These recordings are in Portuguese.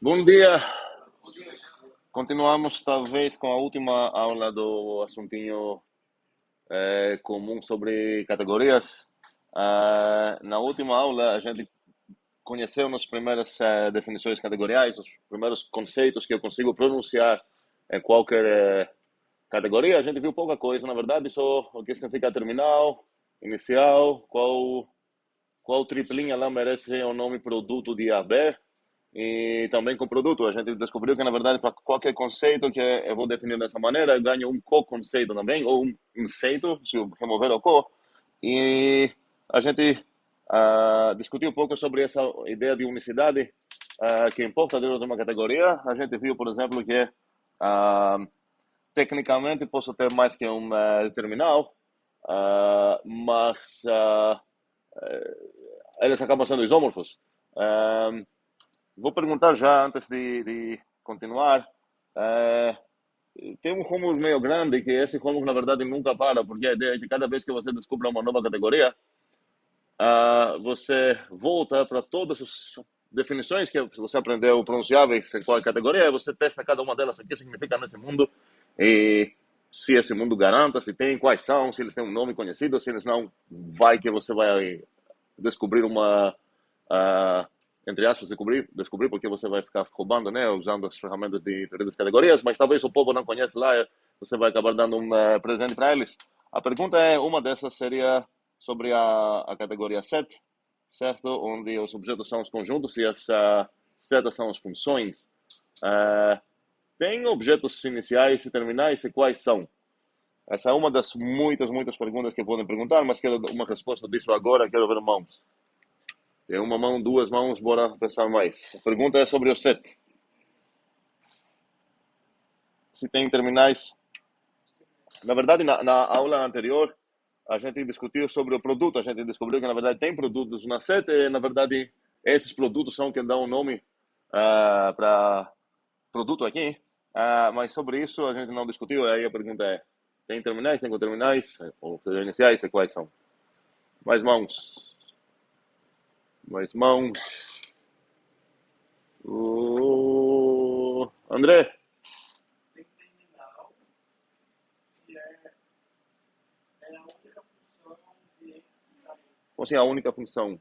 Bom dia. Continuamos talvez com a última aula do assuntinho comum sobre categorias. Na última aula a gente conheceu as primeiras definições categoriais, os primeiros conceitos que eu consigo pronunciar em qualquer categoria. A gente viu pouca coisa, na verdade, só o que significa terminal, inicial, qual triplinha lá merece o nome produto de AB. E também com produto, a gente descobriu que, na verdade, para qualquer conceito que eu vou definir dessa maneira, eu ganho um co-conceito também, ou um conceito, se eu remover o co. E a gente discutiu um pouco sobre essa ideia de unicidade que importa dentro de uma categoria. A gente viu, por exemplo, que tecnicamente posso ter mais que um terminal, mas eles acabam sendo isómorfos. Vou perguntar já, antes de continuar. Tem um rumo meio grande, que esse rumo, na verdade, nunca para, porque a ideia é que cada vez que você descobre uma nova categoria, você volta para todas as definições que você aprendeu pronunciáveis em qual categoria, e você testa cada uma delas, o que significa nesse mundo, e se esse mundo garanta, se tem, quais são, se eles têm um nome conhecido, se eles não, vai que você vai descobrir uma... entre aspas, descobrir porque você vai ficar roubando, né, usando as ferramentas de diferentes categorias, mas talvez o povo não conhece lá, você vai acabar dando um presente para eles. A pergunta é, uma dessas seria sobre a categoria set, certo? Onde os objetos são os conjuntos e as setas são as funções. Tem objetos iniciais e terminais e quais são? Essa é uma das muitas perguntas que podem perguntar, mas quero uma resposta disso agora, quero ver mãos. Tem uma mão, duas mãos, bora pensar mais. A pergunta é sobre o set. Se tem terminais. Na verdade, na aula anterior, a gente discutiu sobre o produto. A gente descobriu que, na verdade, tem produtos na set e, na verdade, esses produtos são que dão o nome para produto aqui. Mas sobre isso a gente não discutiu. Aí a pergunta é, tem terminais, tem coterminais, ou iniciais, e quais são? Mais mãos. Mais mãos. André? Ou assim, a única função.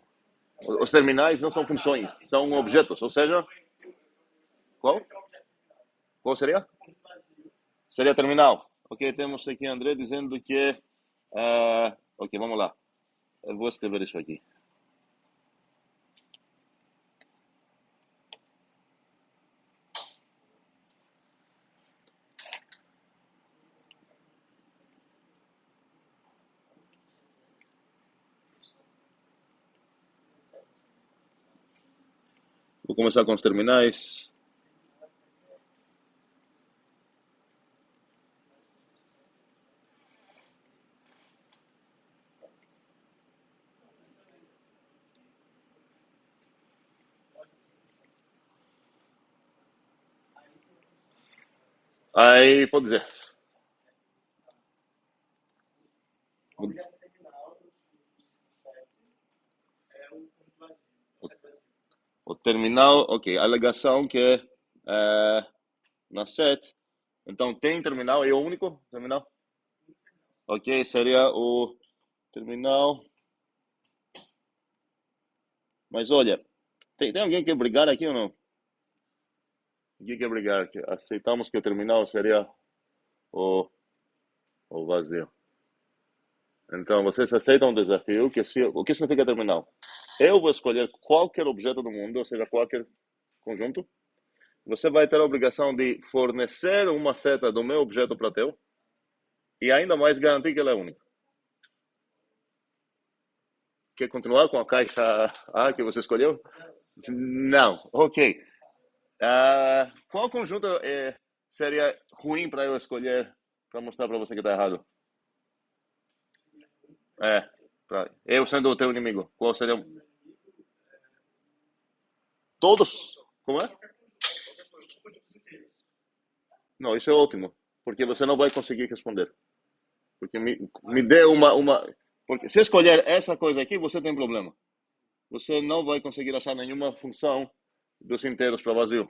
Os terminais não são funções, são objetos. Ou seja, qual? Qual seria? Seria terminal. Ok, temos aqui André dizendo que... ok, vamos lá. Eu vou escrever isso aqui. Vou começar com os terminais. Aí, pode dizer. O terminal, ok. A alegação que na set. Então, tem terminal, é o único terminal? Ok, seria o terminal. Mas olha, tem alguém que quer brigar aqui ou não? Ninguém quer brigar. Aceitamos que o terminal seria o, o vazio. Então, vocês aceitam o desafio? O que significa terminal? Eu vou escolher qualquer objeto do mundo, ou seja, qualquer conjunto. Você vai ter a obrigação de fornecer uma seta do meu objeto para teu e ainda mais garantir que ela é única. Quer continuar com a caixa A que você escolheu? Não. Ok. Qual conjunto seria ruim para eu escolher para mostrar para você que está errado? Eu sendo o teu inimigo. Qual seria? Todos? Como é? Não, isso é ótimo, porque você não vai conseguir responder. Porque me dê uma... Porque se escolher essa coisa aqui, você tem problema. Você não vai conseguir achar nenhuma função dos inteiros para vazio.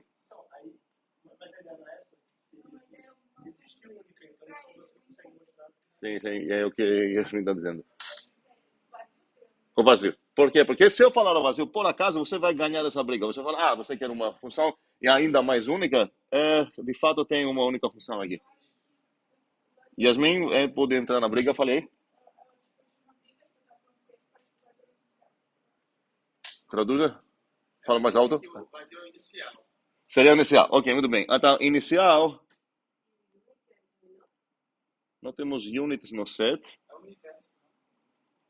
Sim, sim, é o que Yasmin está dizendo. O vazio. Por quê? Porque se eu falar o vazio, por acaso, você vai ganhar essa briga. Você fala, você quer uma função e ainda mais única? De fato, tem uma única função aqui. Yasmin, pode entrar na briga, falei. Traduza. Fala mais alto. Seria inicial. Ok, muito bem. Então, inicial, não temos units no set.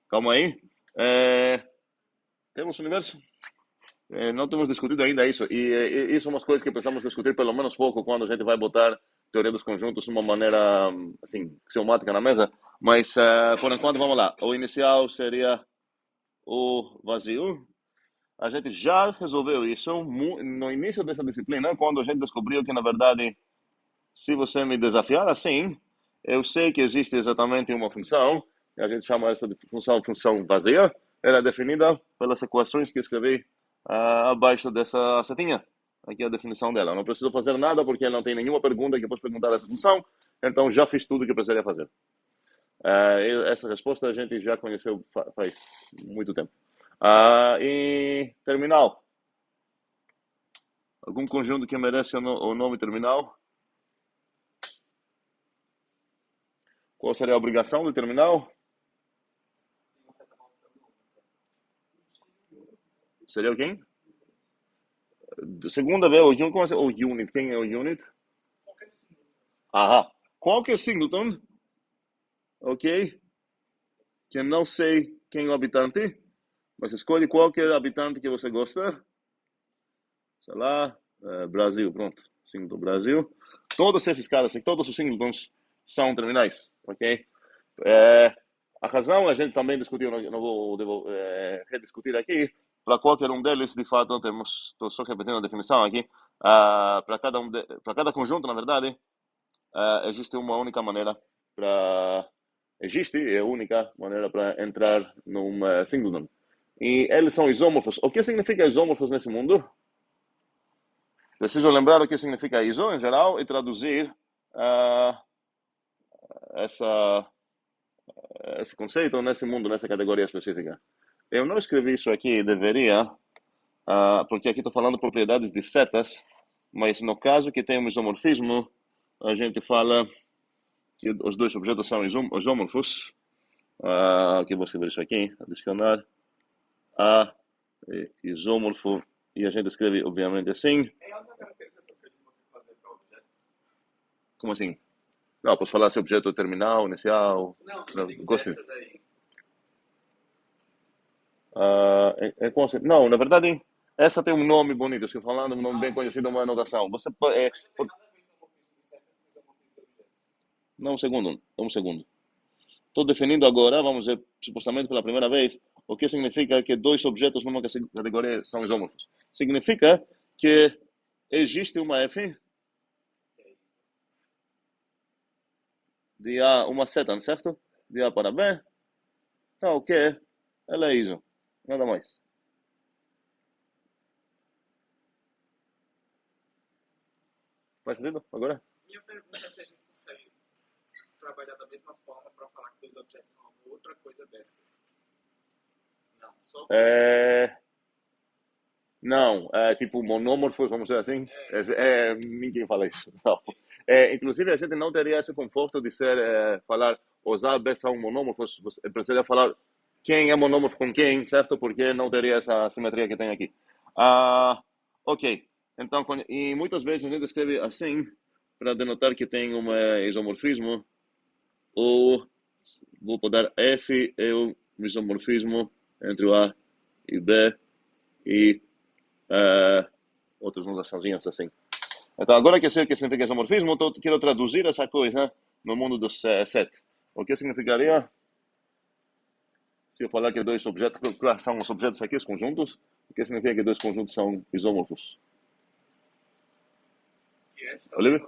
Calma aí. Temos universo? Não temos discutido ainda isso. E isso são umas coisas que precisamos discutir pelo menos pouco quando a gente vai botar teoria dos conjuntos de uma maneira, assim, axiomática na mesa. Mas, por enquanto, vamos lá. O inicial seria o vazio. A gente já resolveu isso no início dessa disciplina, quando a gente descobriu que, na verdade, se você me desafiar assim, eu sei que existe exatamente uma função, e a gente chama essa de função vazia. Ela é definida pelas equações que escrevi abaixo dessa setinha. Aqui é a definição dela. Eu não preciso fazer nada porque não tem nenhuma pergunta que eu possa perguntar a essa função, então já fiz tudo o que eu precisaria fazer. Essa resposta a gente já conheceu faz muito tempo. E terminal. Algum conjunto que merece o nome terminal? Qual seria a obrigação do terminal? Seria o quem? Segunda vez, como é o unit? Quem é o unit? Aham. Qualquer singleton, ok? Que eu não sei quem é o habitante, mas escolhe qualquer habitante que você gosta. Sei lá, Brasil, pronto. Singleton Brasil. Todos esses caras, todos os singletons são terminais, ok? A razão a gente também discutiu, não vou rediscutir aqui, para qualquer um deles, de fato, estou só repetindo a definição aqui, para cada conjunto, na verdade, existe uma única maneira para, existe, é a única maneira para entrar num singleton. E eles são isómorfos. O que significa isómorfos nesse mundo? Preciso lembrar o que significa iso, em geral, e traduzir essa esse conceito nesse mundo, nessa categoria específica. Eu não escrevi isso aqui, deveria, porque aqui estou falando propriedades de setas, mas no caso que tem um isomorfismo, a gente fala que os dois objetos são isomorfos. Aqui vou escrever isso aqui, adicionar a isomorfo, e a gente escreve, obviamente, assim. Como assim? Não, posso falar se o objeto é terminal, inicial. Não, gosto. Não, na verdade, essa tem um nome bonito, estou falando, um nome bem conhecido, uma anotação. Não, um segundo. Estou definindo agora, vamos ver, supostamente pela primeira vez, o que significa que dois objetos numa categoria são isómorfos. Significa que existe uma F de A, uma seta, certo? De A para B, tá ok, ela é ISO, nada mais. Faz sentido agora? É... Não, tipo monômorfos, vamos dizer assim. Ninguém fala isso. Não. Inclusive, a gente não teria esse conforto de falar os A, B são monômorfos. Você precisaria falar quem é monômorfo com quem, certo? Porque não teria essa simetria que tem aqui. Ok. Então, e muitas vezes a gente escreve assim para denotar que tem um isomorfismo. Ou vou botar F é o isomorfismo entre o A e B e outras notaçãozinhas assim. Então, agora que eu sei o que significa isomorfismo, quero traduzir essa coisa no mundo dos set. O que significaria se eu falar que dois objetos, claro, são os objetos aqui, os conjuntos, o que significa que dois conjuntos são isomorfos? Olivia?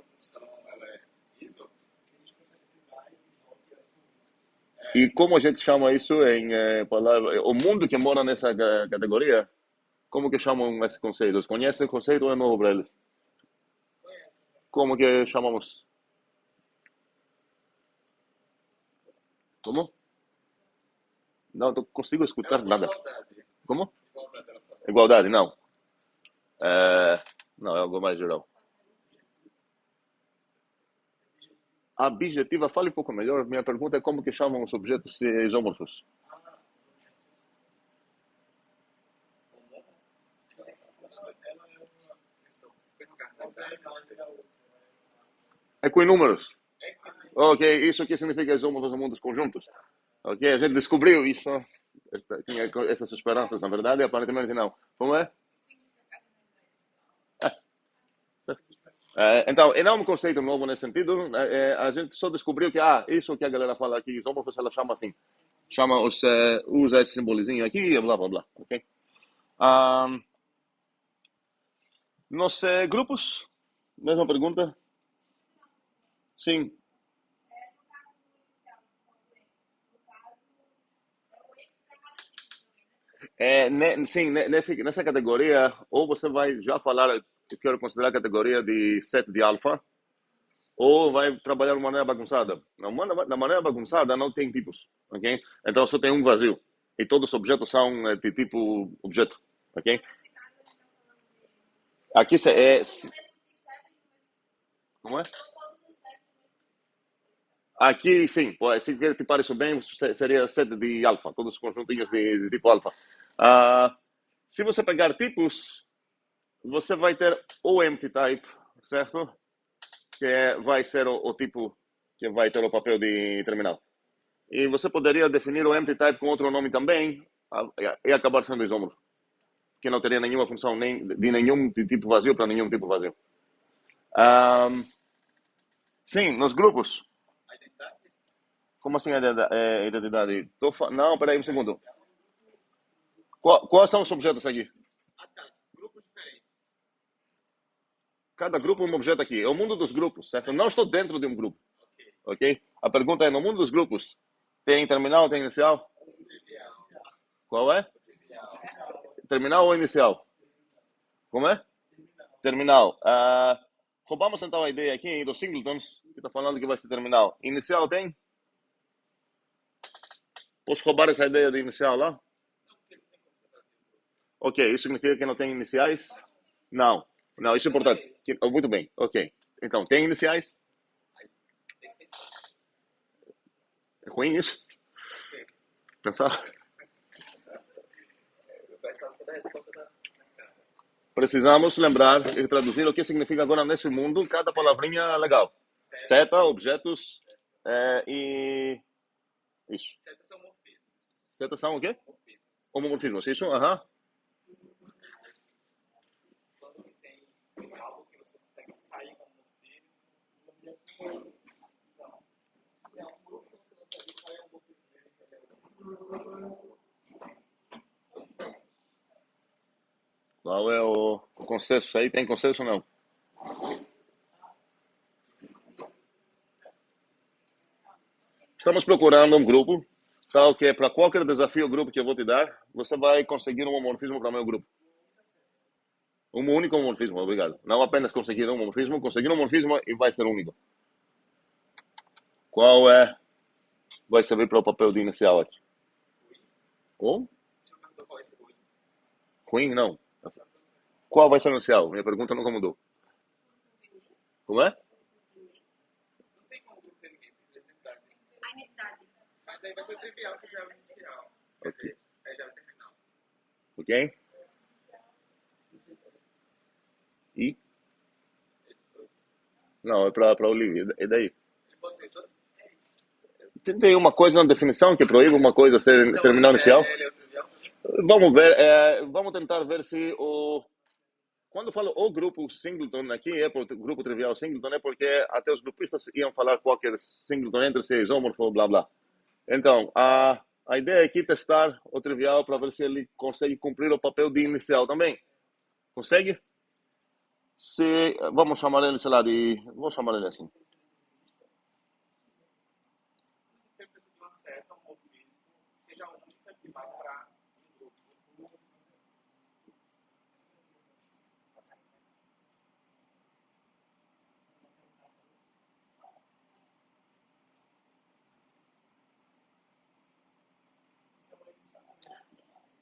E como a gente chama isso em palavra, o mundo que mora nessa categoria, como que chamam esse conceito? Eles conhecem o conceito ou é novo para eles? Como que chamamos? Como? Não, não consigo escutar nada. Como? Igualdade, não. É, não, é algo mais geral. Abjetiva, fale um pouco melhor. Minha pergunta é como que chamam os objetos isômorfos? É com números. Ok, isso aqui significa isômorfos no mundo dos conjuntos. Ok, a gente descobriu isso. Tinha essas esperanças, na verdade, e aparentemente não. Como é? Então, e não é um conceito novo nesse sentido. A gente só descobriu que, isso que a galera fala aqui, isômorfos, ela chama assim. Chama usa esse simbolizinho aqui e blá, blá, blá. Ok? Um, nos grupos, mesma pergunta? Sim. Sim, nessa categoria, ou você vai já falar, eu quero considerar a categoria de set de alfa, ou vai trabalhar de maneira bagunçada. Na maneira bagunçada não tem tipos, ok? Então só tem um vazio. E todos os objetos são de tipo objeto, ok? Aqui como é? Aqui sim, se te parece bem, seria set de alfa, todos os conjuntinhos de tipo alfa. Ah, se você pegar tipos, você vai ter o empty type, certo? Vai ser o tipo que vai ter o papel de terminal. E você poderia definir o empty type com outro nome também e acabar sendo isômorfo, que não teria nenhuma função nem de nenhum tipo vazio para nenhum tipo vazio. Um, sim, nos grupos. Como assim identidade? Não, peraí um segundo. Quais são os objetos aqui? Cada grupo é um objeto aqui. É o mundo dos grupos, certo? Não estou dentro de um grupo, ok? A pergunta é, no mundo dos grupos, tem terminal, tem inicial? Qual é? Terminal ou inicial? Como é? Terminal. Roubamos então a ideia aqui dos singletons, que está falando que vai ser terminal. Inicial tem? Posso roubar essa ideia de inicial lá? Ok, isso significa que não tem iniciais? Não. Não, isso é importante. Muito bem, ok. Então, tem iniciais? É ruim isso? Pensar. Precisamos lembrar e traduzir o que significa agora nesse mundo cada palavrinha legal. Seta, objetos e... Isso. Setas são o quê? Homomorfismos, isso? Aham. Qual é o consenso aí? Tem consenso ou não? Estamos procurando um grupo, tal que para qualquer desafio ou grupo que eu vou te dar, você vai conseguir um homomorfismo para o meu grupo. Um único homomorfismo, obrigado. Não apenas conseguir um homomorfismo, conseguir um homomorfismo e vai ser único. Qual é? Vai servir para o papel de inicial aqui. Ou? Ruim, não. Qual vai ser o inicial? Minha pergunta nunca mudou. Como é? Ok. Ok? E? Não, é para Olivia. E daí? Tem uma coisa na definição que proíbe uma coisa ser terminal inicial? Vamos ver. Vamos tentar ver se o... Quando eu falo o grupo singleton aqui, grupo trivial singleton, é porque até os grupistas iam falar qualquer singleton entre si, isômorfo, blá blá. Então, a ideia é aqui testar o trivial para ver se ele consegue cumprir o papel de inicial também. Consegue? Se, vamos chamar ele, sei lá, vou chamar ele assim.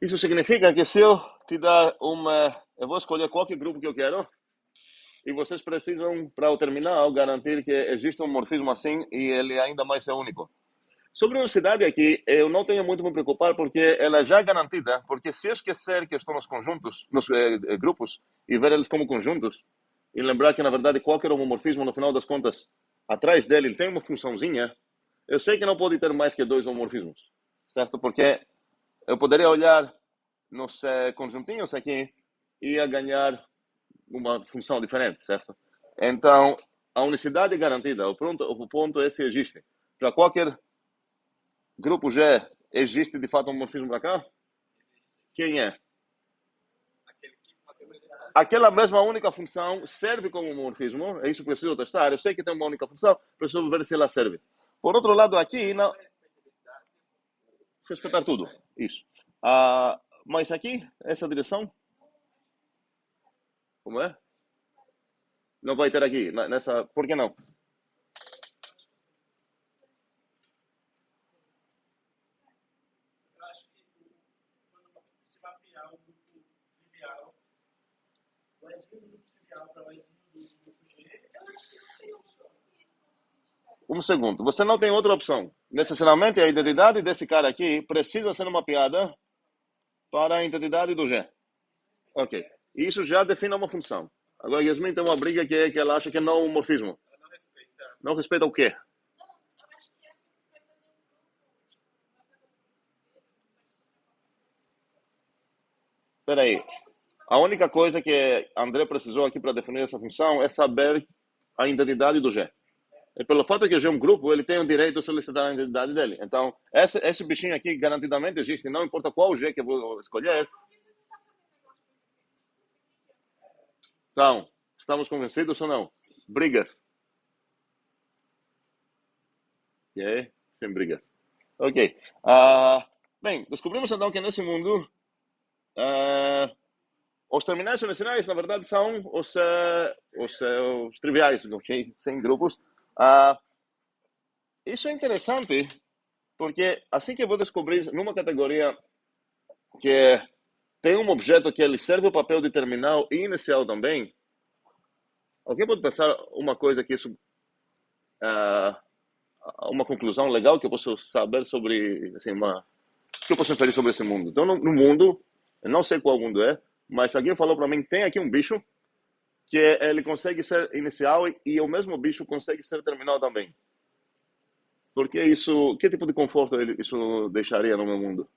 Isso significa que se eu te dar uma... Eu vou escolher qualquer grupo que eu quero, e vocês precisam, para o terminal, garantir que existe um morfismo assim e ele ainda mais é único. Sobre a universidade aqui, eu não tenho muito a me preocupar porque ela já é garantida, porque se eu esquecer que estão nos conjuntos, nos grupos, e ver eles como conjuntos, e lembrar que, na verdade, qualquer homomorfismo, no final das contas, atrás dele, ele tem uma funçãozinha, eu sei que não pode ter mais que dois homomorfismos, certo? Porque eu poderia olhar nos conjuntinhos aqui e ia ganhar uma função diferente, certo? Então, a unicidade é garantida. O ponto é se existe. Para qualquer grupo G, existe de fato um morfismo para cá? Quem é? Aquela mesma única função serve como morfismo, é isso que preciso testar. Eu sei que tem uma única função, preciso ver se ela serve. Por outro lado, aqui, não... respeitar tudo. Isso. Mas aqui, essa direção, como é? Não vai ter aqui, nessa... Por que não? Eu acho que quando você mapear o grupo trivial, o exílio do grupo trivial para o exílio do grupo G, eu acho que não seria opção. Um segundo. Você não tem outra opção. Necessariamente, a identidade desse cara aqui precisa ser mapeada para a identidade do G. Ok. Isso já define uma função. Agora, Yasmin tem uma briga que é que ela acha que é não morfismo. Ela não respeita. Não respeita o quê? Espera aí. A única coisa que André precisou aqui para definir essa função é saber a identidade do G. E pelo fato que o G é um grupo, ele tem o direito de solicitar a identidade dele. Então, esse bichinho aqui garantidamente existe. Não importa qual G que eu vou escolher. Então, estamos convencidos ou não? Brigas. Ok? Sem brigas. Ok. Bem, descobrimos então que nesse mundo os terminais unicinais, na verdade, são os triviais, ok? Sem grupos. Ah, isso é interessante porque assim que eu vou descobrir numa categoria que tem um objeto que ele serve o papel de terminal e inicial também, alguém pode pensar uma coisa que isso ah, uma conclusão legal que eu posso saber sobre assim uma que eu posso inferir sobre esse mundo. Então no mundo, eu não sei qual mundo é, mas alguém falou para mim tem aqui um bicho que ele consegue ser inicial e o mesmo bicho consegue ser terminal também. Porque isso, que tipo de conforto isso deixaria no meu mundo?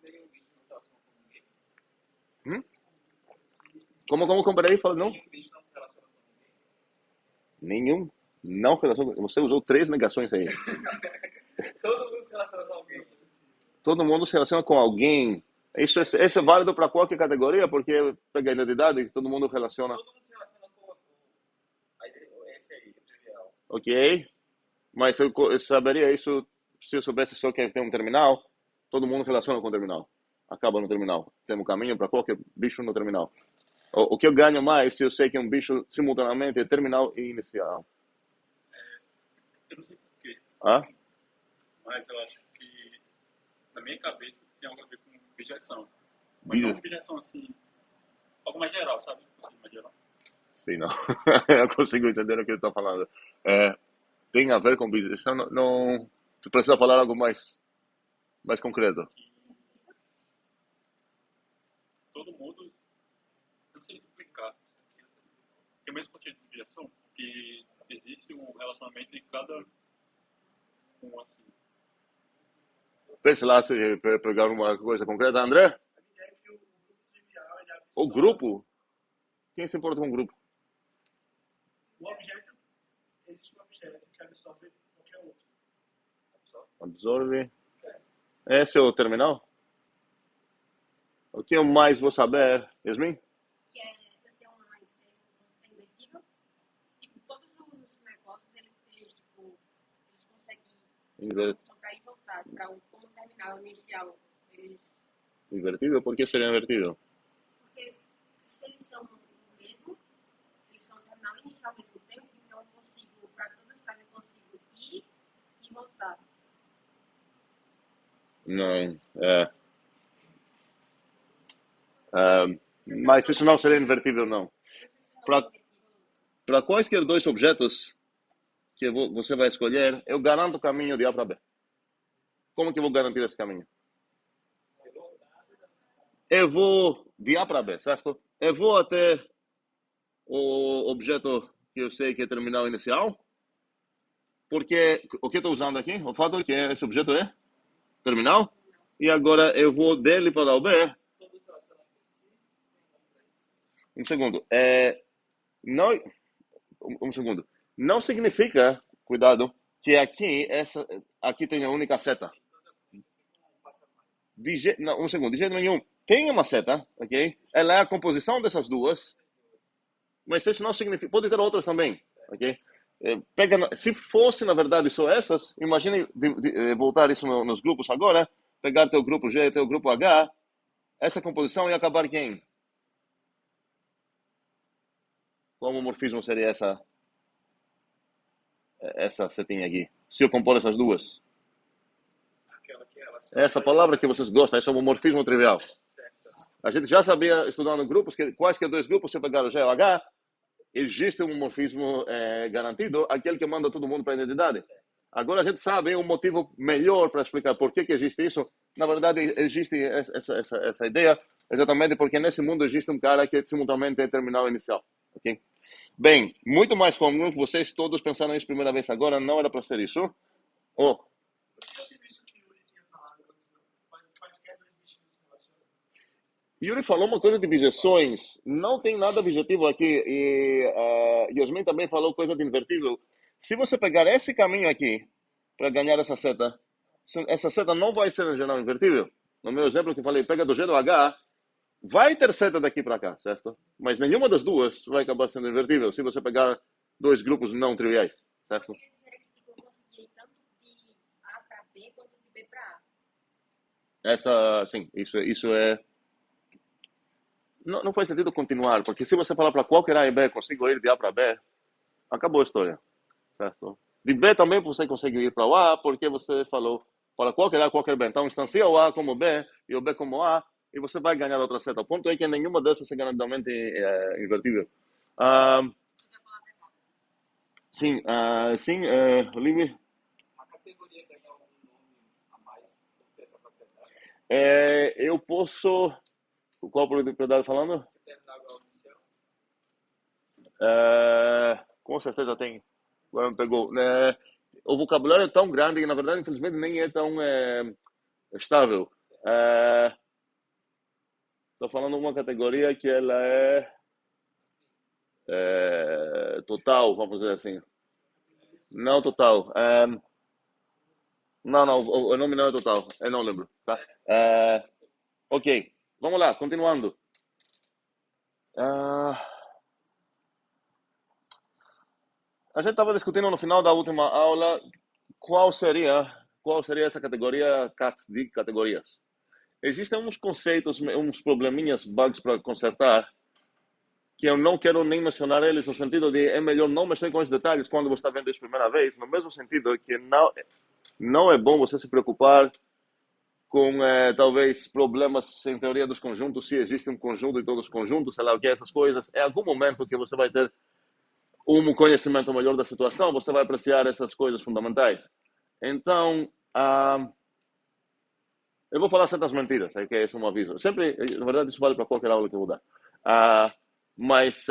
Nenhum bicho não se relaciona com ninguém. Hum? Como comprei? Fala, não? Nenhum bicho não se relaciona com ninguém. Nenhum. Não relação. Você usou três negações aí. Todo mundo se relaciona com alguém. Todo mundo se relaciona com alguém. Isso é válido para qualquer categoria, porque pega a identidade, todo mundo relaciona. Todo mundo se relaciona com esse aí, o trivial. Ok. Mas eu saberia isso se eu soubesse só que tem um terminal. Todo mundo relaciona com o terminal. Acaba no terminal. Tem um caminho para qualquer bicho no terminal. O que eu ganho mais se eu sei que um bicho simultaneamente é terminal e inicial? Eu não sei porquê, Ah? mas eu acho que na minha cabeça tem algo a ver com objeção. Mas não Bis... objeção assim, algo mais geral, sabe? Assim, mais geral. Sei não. Eu consigo entender o que ele está falando. É, tem a ver com business. Não, não, tu precisa falar algo mais concreto. Que todo mundo, eu não sei explicar, tem o mesmo conceito de objeção, que existe um relacionamento em cada um assim. Pense lá se pegar uma coisa concreta. André, A ideia é que o grupo trivial ele o absorve grupo. Quem se importa com o grupo? o objeto, existe um objeto que absorve qualquer outro. Absorve. Absorve. Esse é o terminal? O que eu mais vou saber, Yasmin? Que é, eu tenho uma invertível, tipo, todos os negócios, eles conseguem Inver... para ir voltar para como terminal inicial. Eles, Invertível? Por que seria invertível? porque se eles são o mesmo, eles são terminal inicial ao mesmo tempo, então eu consigo, para todas as casas eu consigo voltar. Não, mas isso não seria invertível, não. Para quaisquer dois objetos que você vai escolher, eu garanto o caminho de A para B. Como que eu vou garantir esse caminho? Eu vou de A para B, certo? Eu vou até o objeto que eu sei que é terminal inicial, porque o que eu estou usando aqui, o fato é que esse objeto é terminal, e agora eu vou dele para o B. Um segundo. Não, um segundo. Não significa, cuidado, que aqui tem a única seta. Não, um segundo. De jeito nenhum. Tem uma seta, ok? Ela é a composição dessas duas, mas isso não significa. Pode ter outras também, ok? Se fosse, na verdade, só essas, imagine voltar isso nos grupos agora, pegar teu grupo G e teu grupo H, essa composição ia acabar quem? Qual homomorfismo seria essa setinha aqui? Se eu compor essas duas? Essa palavra que vocês gostam, esse é o homomorfismo trivial. A gente já sabia, estudando grupos, que quaisquer dois grupos, se eu pegar o G ou o H, existe um homomorfismo garantido, aquele que manda todo mundo para a identidade. Agora a gente sabe um motivo melhor para explicar por que existe isso. Na verdade, existe essa ideia exatamente porque nesse mundo existe um cara que simultaneamente é terminal inicial. Ok? Bem, muito mais comum que vocês todos pensaram isso primeira vez agora, não era para ser isso. Yuri falou uma coisa de objeções. Não tem nada objetivo aqui. E Yasmin também falou coisa de invertível. Se você pegar esse caminho aqui para ganhar essa seta não vai ser em geral invertível. No meu exemplo que eu falei, pega do G do H, vai ter seta daqui para cá, certo? Mas nenhuma das duas vai acabar sendo invertível se você pegar dois grupos não triviais, certo? Quer dizer que eu consegui ir tanto de A para B quanto de B para A. Sim, isso é. Não faz sentido continuar, porque se você falar para qualquer A e B, consigo ir de A para B, acabou a história, certo? De B também você consegue ir para o A, porque você falou para qualquer A, qualquer B. Então, instancia o A como B e o B como A, e você vai ganhar outra seta. O ponto é que nenhuma dessas é garantidamente invertível. Sim, Olivia. A categoria ganha um nome a mais por ter essa propriedade? Eu posso. Qual propriedade falando? Terminal inicial. Com certeza tem. Agora me pegou. O vocabulário é tão grande que, na verdade, infelizmente, nem é tão estável. Estou falando de uma categoria que ela é total, vamos dizer assim. Não total. Não, o nome não é total. Eu não lembro. Tá? Ok, vamos lá, continuando. A gente estava discutindo no final da última aula qual seria essa categoria de categorias. Existem uns conceitos, uns probleminhas, bugs para consertar, que eu não quero nem mencionar eles, no sentido de é melhor não mexer com os detalhes quando você está vendo isso pela primeira vez, no mesmo sentido que não é bom você se preocupar com talvez problemas em teoria dos conjuntos, se existe um conjunto e todos os conjuntos, sei lá o que, essas coisas. É algum momento que você vai ter um conhecimento melhor da situação, você vai apreciar essas coisas fundamentais. Então, eu vou falar certas mentiras, que é um aviso. Sempre, na verdade, isso vale para qualquer aula que eu vou dar. Mas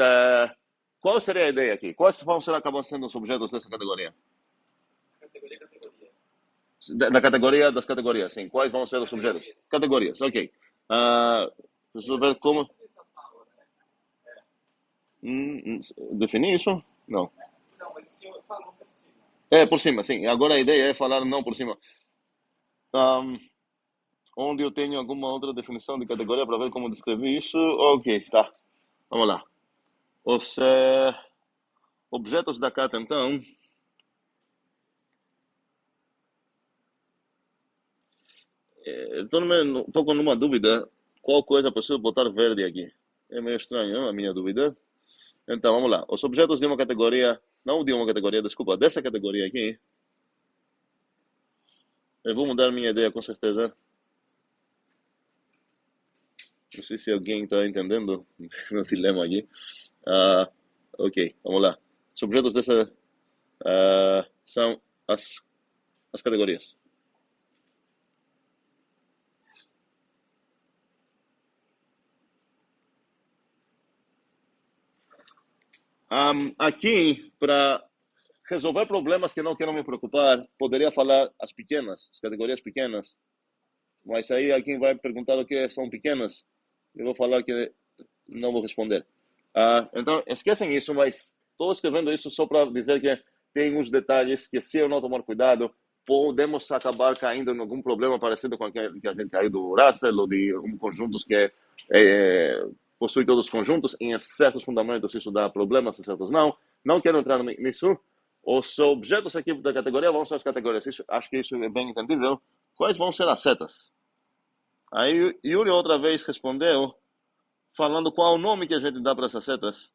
qual seria a ideia aqui? Quais vão ser acabam sendo os objetos dessa categoria? Categoria. Da categoria das categorias, sim. Quais vão ser os objetos? Categorias, ok. Deixa eu ver como. Definir isso? Não. Não, mas o senhor falou por cima. Por cima, sim. Agora a ideia é falar não por cima. Onde eu tenho alguma outra definição de categoria para ver como descrever isso? Ok, tá. Vamos lá. Os objetos da cata, então. Estou um pouco numa dúvida. Qual coisa preciso botar verde aqui? É meio estranho a minha dúvida. Então, vamos lá. Os objetos de uma categoria, não de uma categoria, desculpa, dessa categoria aqui, Eu vou mudar minha ideia com certeza. Não sei se alguém está entendendo meu dilema aqui. Ok, vamos lá. Os objetos dessa são as categorias. Aqui, para resolver problemas que não quero me preocupar, poderia falar as pequenas, as categorias pequenas. Mas aí alguém vai perguntar o que são pequenas. Eu vou falar que não vou responder. Então, esquecem isso, mas estou escrevendo isso só para dizer que tem uns detalhes que, se eu não tomar cuidado, podemos acabar caindo em algum problema parecido com aquele que a gente caiu do Russell ou de conjuntos que possui todos os conjuntos. Em certos fundamentos isso dá problemas, em certos não. Não quero entrar nisso. Os objetos aqui da categoria vão ser as categorias. Isso, acho que isso é bem entendível. Quais vão ser as setas? Aí Yuri outra vez respondeu falando qual o nome que a gente dá para essas setas.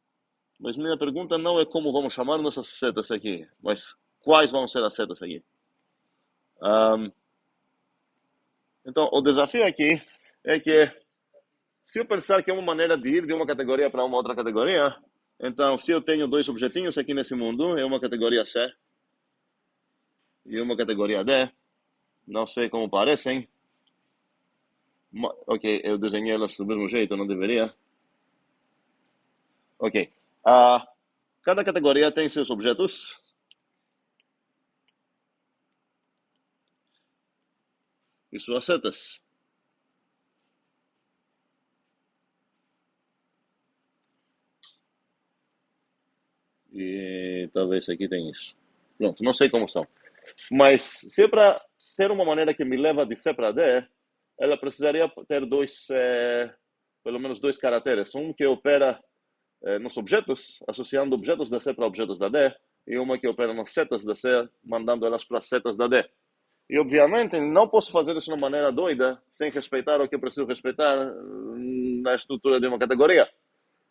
Mas minha pergunta não é como vamos chamar nossas setas aqui, mas quais vão ser as setas aqui. Então, o desafio aqui é que, se eu pensar que é uma maneira de ir de uma categoria para uma outra categoria, então, se eu tenho dois objetinhos aqui nesse mundo, é uma categoria C e uma categoria D, não sei como parecem. Ok, eu desenhei elas do mesmo jeito, não deveria. Ok. Cada categoria tem seus objetos. E suas setas. E talvez aqui tem isso. Pronto, não sei como são. Mas se é para ter uma maneira que me leva de C para D, ela precisaria ter pelo menos dois caracteres. Um que opera nos objetos, associando objetos da C para objetos da D, e uma que opera nas setas da C, mandando elas para setas da D. E, obviamente, não posso fazer isso de uma maneira doida, sem respeitar o que eu preciso respeitar na estrutura de uma categoria.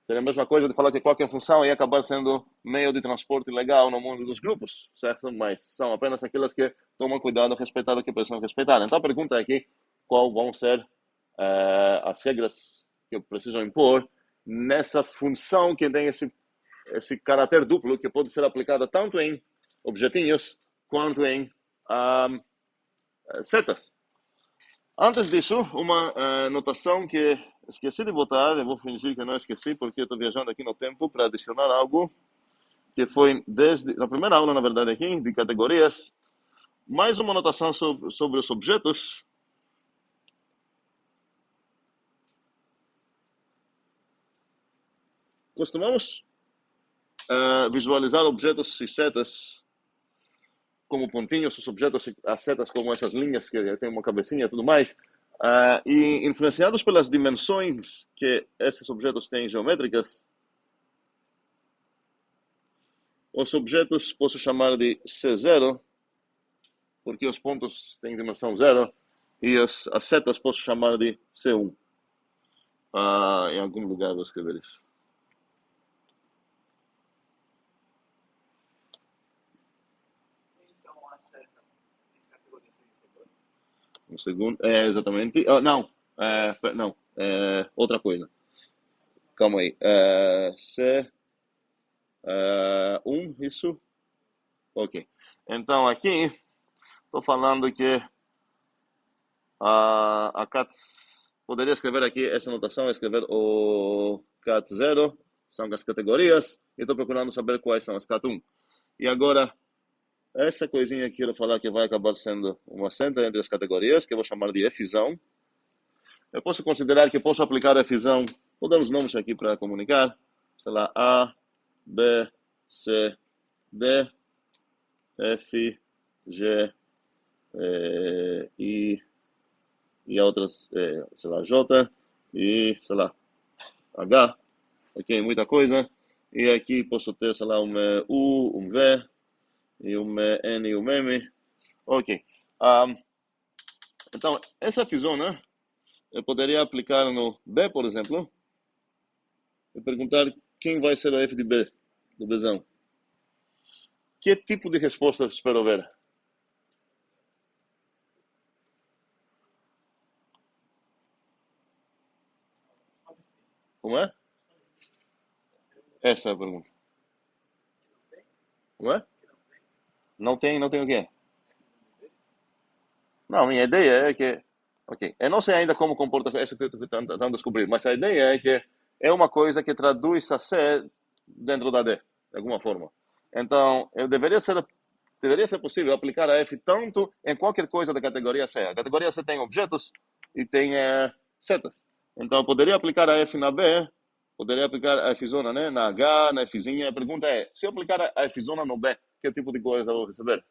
Seria a mesma coisa de falar que qualquer função ia acabar sendo meio de transporte legal no mundo dos grupos, certo? Mas são apenas aquelas que tomam cuidado a respeitar o que precisam respeitar. Então, a pergunta é aqui, qual vão ser as regras que eu preciso impor nessa função que tem esse caráter duplo, que pode ser aplicada tanto em objetinhos quanto em setas. Antes disso, uma notação que esqueci de botar, eu vou fingir que não esqueci, porque estou viajando aqui no tempo para adicionar algo que foi desde na primeira aula, na verdade, aqui, de categorias. Mais uma notação sobre os objetos. Costumamos visualizar objetos e setas como pontinhos, os objetos e as setas como essas linhas que tem uma cabecinha e tudo mais. E influenciados pelas dimensões que esses objetos têm geométricas, os objetos posso chamar de C0, porque os pontos têm dimensão 0, e as setas posso chamar de C1. Em algum lugar vou escrever isso. Então, a seta em categoria seria C2? Um segundo. Exatamente. Não. Não. Outra coisa. Calma aí. C1, isso? Ok. Então, aqui, estou falando que a CATS... Poderia escrever aqui essa notação, escrever o CAT0, são as categorias, e estou procurando saber quais são as CAT1. E agora, essa coisinha que eu quero falar que vai acabar sendo uma seta entre as categorias, que eu vou chamar de Fzão. Eu posso considerar que posso aplicar a Fzão, vou dar uns nomes aqui para comunicar, sei lá, A, B, C, D, F, G, I, e outras, sei lá, J, e, sei lá, H, ok, muita coisa. E aqui posso ter, sei lá, um U, um V, e um N e um M. Ok. Então, essa fusão, né? Eu poderia aplicar no B, por exemplo, e perguntar quem vai ser o F de B, do Bzão. Que tipo de resposta eu espero ver? Como é? Essa é a pergunta. Como é? Não tem o quê? Não, minha ideia é que, ok, eu não sei ainda como comporta isso que eu estou tentando descobrir, mas a ideia é que é uma coisa que traduz a C dentro da D, de alguma forma. Então, deveria ser possível aplicar a F tanto em qualquer coisa da categoria C. A categoria C tem objetos e tem setas. Então, eu poderia aplicar a F na B, poderia aplicar a F zona, né, na H, na Fzinha. A pergunta é, se eu aplicar a F zona no B, que tipo de coisa eu vou receber?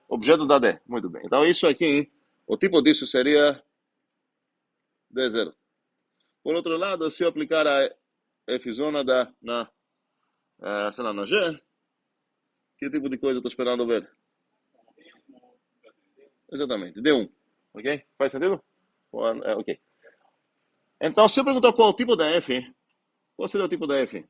Objeto da D. Muito bem. Então, isso aqui, o tipo disso seria D0. Por outro lado, se eu aplicar a F zona sei lá, na G, que tipo de coisa eu estou esperando ver? Exatamente, D1. Ok? Faz sentido? Ok. Então, se eu perguntar qual é o tipo da F, qual seria o tipo da F?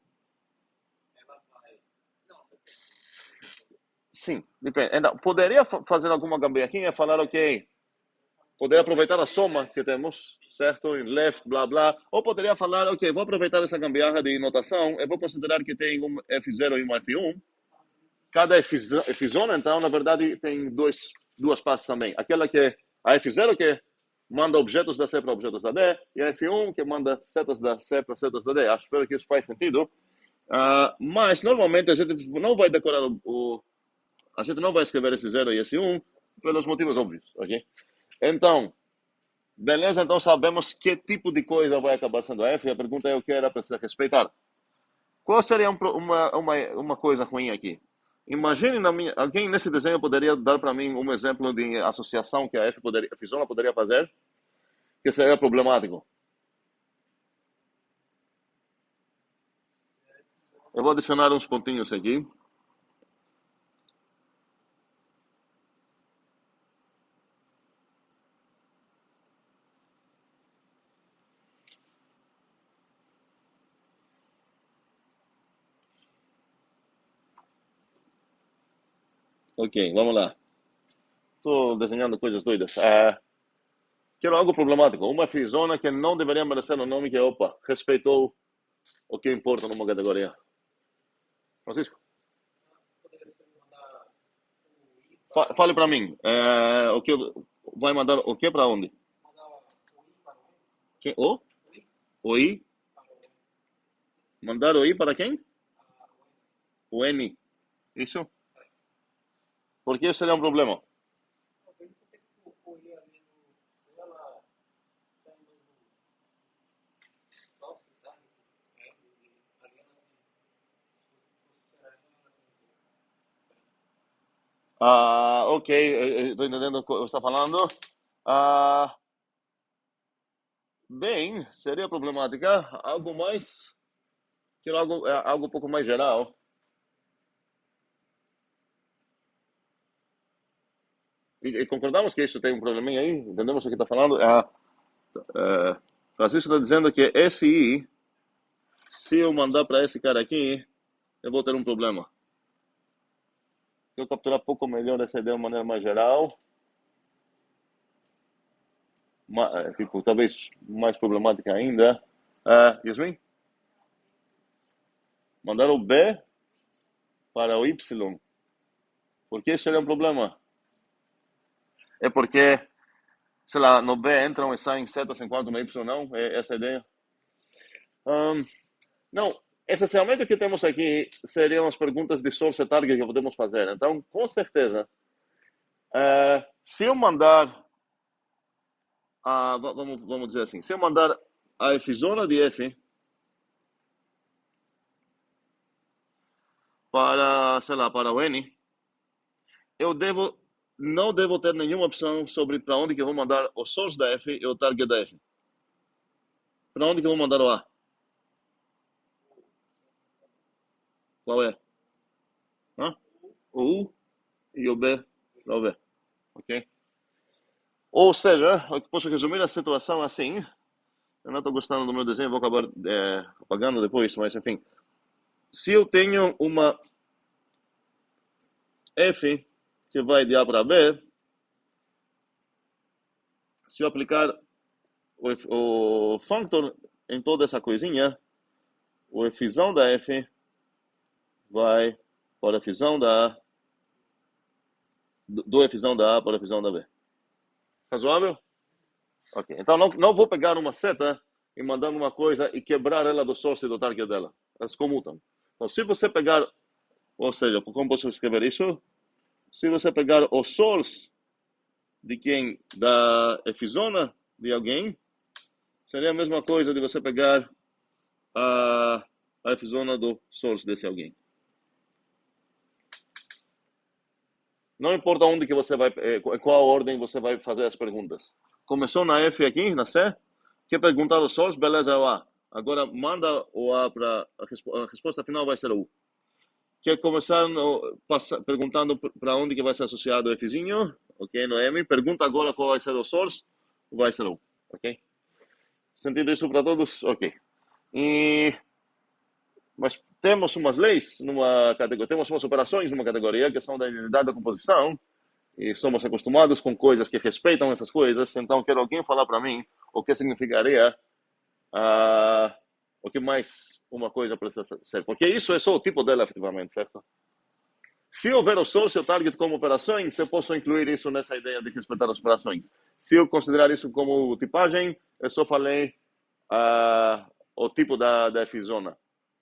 Sim, depende. Então, poderia fazer alguma gambiarrinha e falar, ok, poderia aproveitar a soma que temos, certo? Em left, blá, blá. Ou poderia falar, ok, vou aproveitar essa gambiarra de notação, eu vou considerar que tem um F0 e um F1. Cada F-zona, então, na verdade, tem duas partes também. Aquela que é a F0, que manda objetos da C para objetos da D, e a F1, que manda setas da C para setas da D. Espero que isso faz sentido. Mas, normalmente, a gente não vai decorar a gente não vai escrever esse 0 e esse 1 pelos motivos óbvios, ok? Então, beleza, então sabemos que tipo de coisa vai acabar sendo a F, e a pergunta é o que era para se respeitar. Qual seria uma coisa ruim aqui? Imagine alguém nesse desenho poderia dar para mim um exemplo de associação que a F-zona poderia fazer, que seria problemático. Eu vou adicionar uns pontinhos aqui. Ok, vamos lá. Estou desenhando coisas doidas. Quero algo problemático. Uma F-zona que não deveria merecer o nome que, opa, respeitou o que importa numa categoria. Francisco, fale para mim. O que vai mandar o que para onde? Quem? O I? Mandar o I para quem? O N. Isso? Por que seria um problema? Ok, estou entendendo o que você está falando. Ah, bem, seria problemática. Algo mais? Quero algo um pouco mais geral. E concordamos que isso tem um probleminha aí? Entendemos o que está falando? Francisco está dizendo que esse I, se eu mandar para esse cara aqui, eu vou ter um problema. Quero capturar um pouco melhor essa ideia de maneira mais geral. Tipo, talvez mais problemática ainda. Yasmin? Mandar o B para o Y. Por que seria um problema? É porque, sei lá, no B entram e saem setas enquanto no Y não? É essa a ideia? Não, essencialmente o que temos aqui seriam as perguntas de source e target que podemos fazer. Então, com certeza, se eu mandar, vamos dizer assim, se eu mandar a F-zona de F para, sei lá, para o N, eu não devo ter nenhuma opção sobre para onde que eu vou mandar o source da F e o target da F. Para onde que eu vou mandar o A? Qual é? Hã? O U e o B para o B. Ok? Ou seja, eu posso resumir a situação assim. Eu não estou gostando do meu desenho, vou acabar apagando depois, mas enfim. Se eu tenho uma F que vai de A para B, se eu aplicar o functor em toda essa coisinha, o efizão da F vai para a efizão da A, do efizão da A para a efizão da B. Razoável? Ok. Então não vou pegar uma seta e mandar uma coisa e quebrar ela do source e do target dela. Elas comutam. Então, se você pegar, ou seja, como posso escrever isso? Se você pegar o source de quem, da efizona de alguém, seria a mesma coisa de você pegar a efizona do source desse alguém. Não importa onde que você vai, qual ordem você vai fazer as perguntas. Começou na F aqui, na C, quer perguntar o source, beleza, é o A. Agora manda o A para a resposta final vai ser o U. Quer começar perguntando para onde que vai ser associado o Fzinho, ok, no M. Pergunta agora qual vai ser o source, vai ser o U, ok? Sentido isso para todos? Ok. Mas temos umas leis numa categoria, temos umas operações numa categoria que são da identidade da composição, e somos acostumados com coisas que respeitam essas coisas, então quero alguém falar para mim o que significaria, o que mais uma coisa precisa ser, porque isso é só o tipo dela, efetivamente, certo? Se houver o source e o target como operações, eu posso incluir isso nessa ideia de respeitar as operações. Se eu considerar isso como tipagem, eu só falei o tipo da F-zona.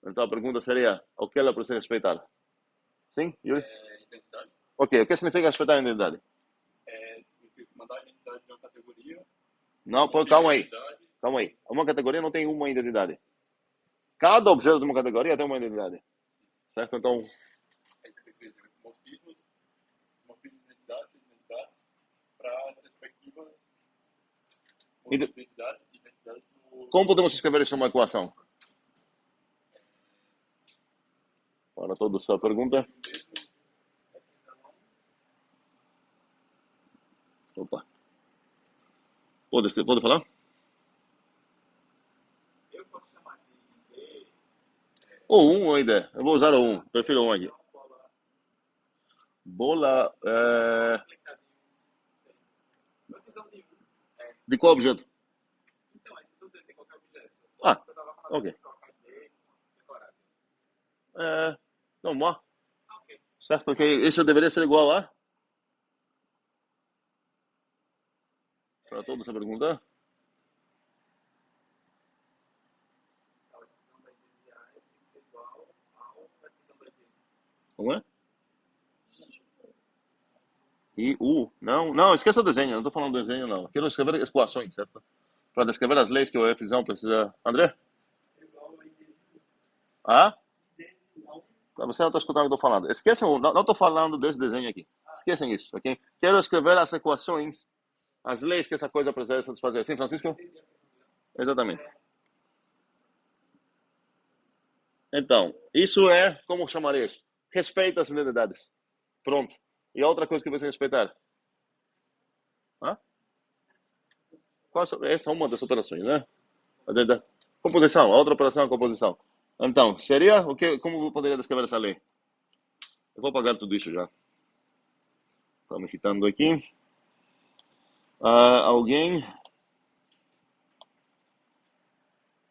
Então a pergunta seria, o que ela precisa respeitar? Sim, Yuri? Identidade. Ok, o que significa respeitar a identidade? Mandar a identidade de uma categoria. Não, calma aí. Calma aí. Uma categoria não tem uma identidade. Cada objeto de uma categoria tem uma identidade. Certo? Então, Morfismos de identidades para as respectivas identidades do... como podemos escrever isso numa equação? Para toda a sua pergunta. Opa. Pode falar? Eu posso chamar de ID. Ou um ou ID. Eu vou usar o um. Prefiro um aqui. Bola. De qual objeto? Então, é isso que eu estou dizendo, tem qualquer objeto. Ah, ok. Não, A. Certo, ok. Isso deveria ser igual a? Para toda essa pergunta. Como é? E U. Não, esqueça o desenho. Não estou falando do desenho, não. Quero escrever equações, certo? Para descrever as leis que o Fzão precisa. André? Ah? Você não está escutando o que eu estou falando. Esqueçam, não estou falando desse desenho aqui. Esqueçam isso, ok? Quero escrever as equações, as leis que essa coisa precisa satisfazer. Sim, Francisco? Exatamente. Então, isso é, como chamaria isso? Respeita as identidades. Pronto. E a outra coisa que você respeitar? Hã? Essa é uma das operações, né? Composição, a outra operação é a composição. Então, seria o que? Como eu poderia descrever essa lei? Eu vou apagar tudo isso já. Está me irritando aqui. Alguém?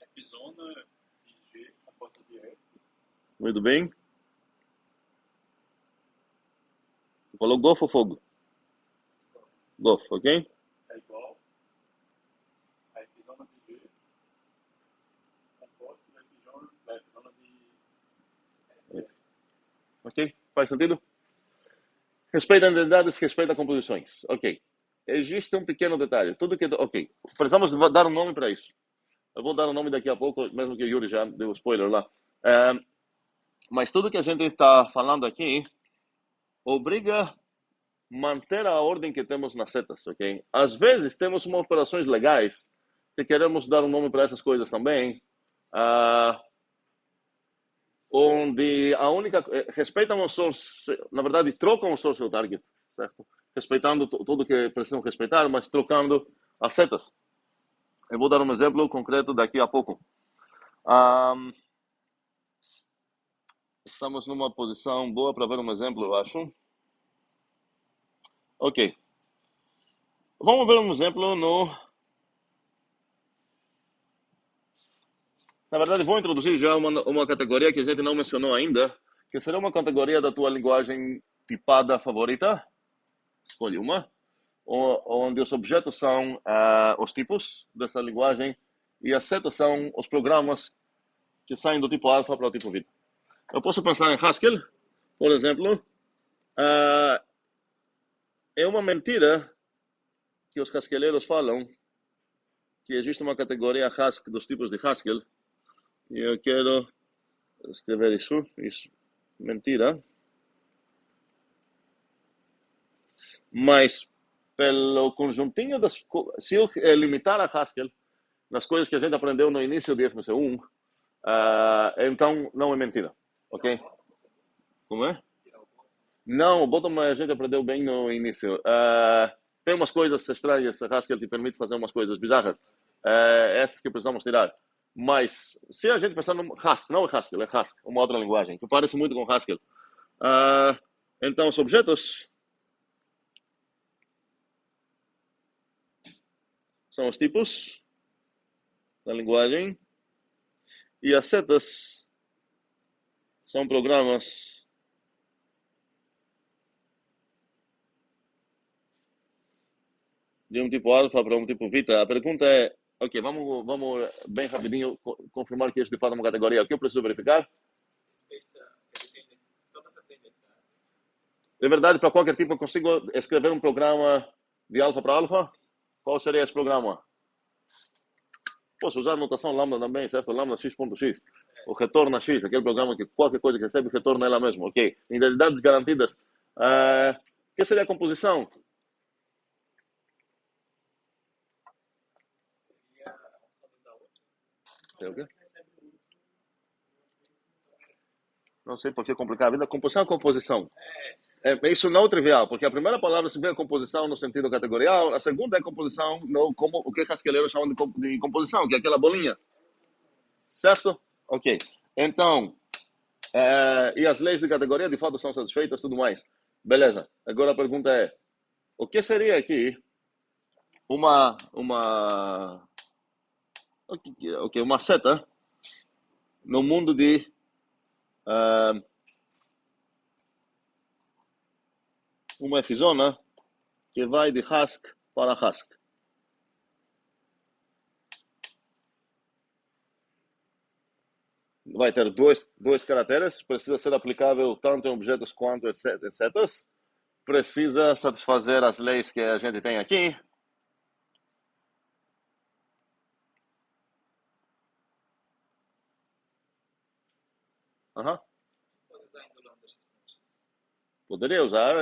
F-zona de G, aposta de F. Muito bem. Falou golfe ou fogo? Golfe, ok? É igual a F-zona de G, composto da F-zona de F. Ok? Faz sentido? Respeita identidades, respeita composições. Ok. Existe um pequeno detalhe. Tudo que... Ok. Precisamos dar um nome para isso. Eu vou dar um nome daqui a pouco, mesmo que o Yuri já deu spoiler lá. Mas tudo que a gente está falando aqui obriga manter a ordem que temos nas setas, ok? Às vezes temos umas operações legais que queremos dar um nome para essas coisas também, onde a única respeitam o source, na verdade trocam o source e o target, certo? Respeitando tudo que precisam respeitar, mas trocando as setas. Eu vou dar um exemplo concreto daqui a pouco. Estamos numa posição boa para ver um exemplo, eu acho. Ok. Vamos ver um exemplo no Na verdade, vou introduzir já uma categoria que a gente não mencionou ainda, que será uma categoria da tua linguagem tipada favorita. Escolhe uma, onde os objetos são os tipos dessa linguagem e as setas são os programas que saem do tipo alfa para o tipo beta. Eu posso pensar em Haskell, por exemplo. É uma mentira que os haskelleiros falam que existe uma categoria Haskell dos tipos de Haskell. E eu quero escrever isso. Mentira. Mas, pelo conjuntinho das... Se eu limitar a Haskell nas coisas que a gente aprendeu no início do FMC1, então não é mentira. Ok? Como é? Não, o bottom a gente aprendeu bem no início. Tem umas coisas estranhas, a Haskell te permite fazer umas coisas bizarras. Essas que precisamos tirar. Mas, se a gente pensar no Haskell, não é Haskell, é Haskell, uma outra linguagem, que parece muito com Haskell. Então, os objetos são os tipos da linguagem e as setas são programas de um tipo alfa para um tipo beta. A pergunta é, ok, vamos bem rapidinho confirmar que isso de fato é uma categoria. O que eu preciso verificar? De verdade, para qualquer tipo, eu consigo escrever um programa de alfa para alfa? Qual seria esse programa? Posso usar a notação lambda também, certo? Lambda x.x. O retorna x, aquele programa que qualquer coisa que recebe, retorna ela mesma. Ok. Identidades garantidas. O que seria a composição? Sei o quê? Não sei por que complicar a vida. Composição é composição. Isso não é trivial, porque a primeira palavra se vê a composição no sentido categorial, a segunda é composição como o que haskelleiros chamam de composição, que é aquela bolinha. Certo? Ok. Então, e as leis de categoria de fato são satisfeitas, tudo mais. Beleza. Agora a pergunta é, o que seria aqui uma seta no mundo de uma Fzona que vai de Hask para Hask? Vai ter dois caracteres, precisa ser aplicável tanto em objetos quanto em setas, precisa satisfazer as leis que a gente tem aqui. Poderia usar,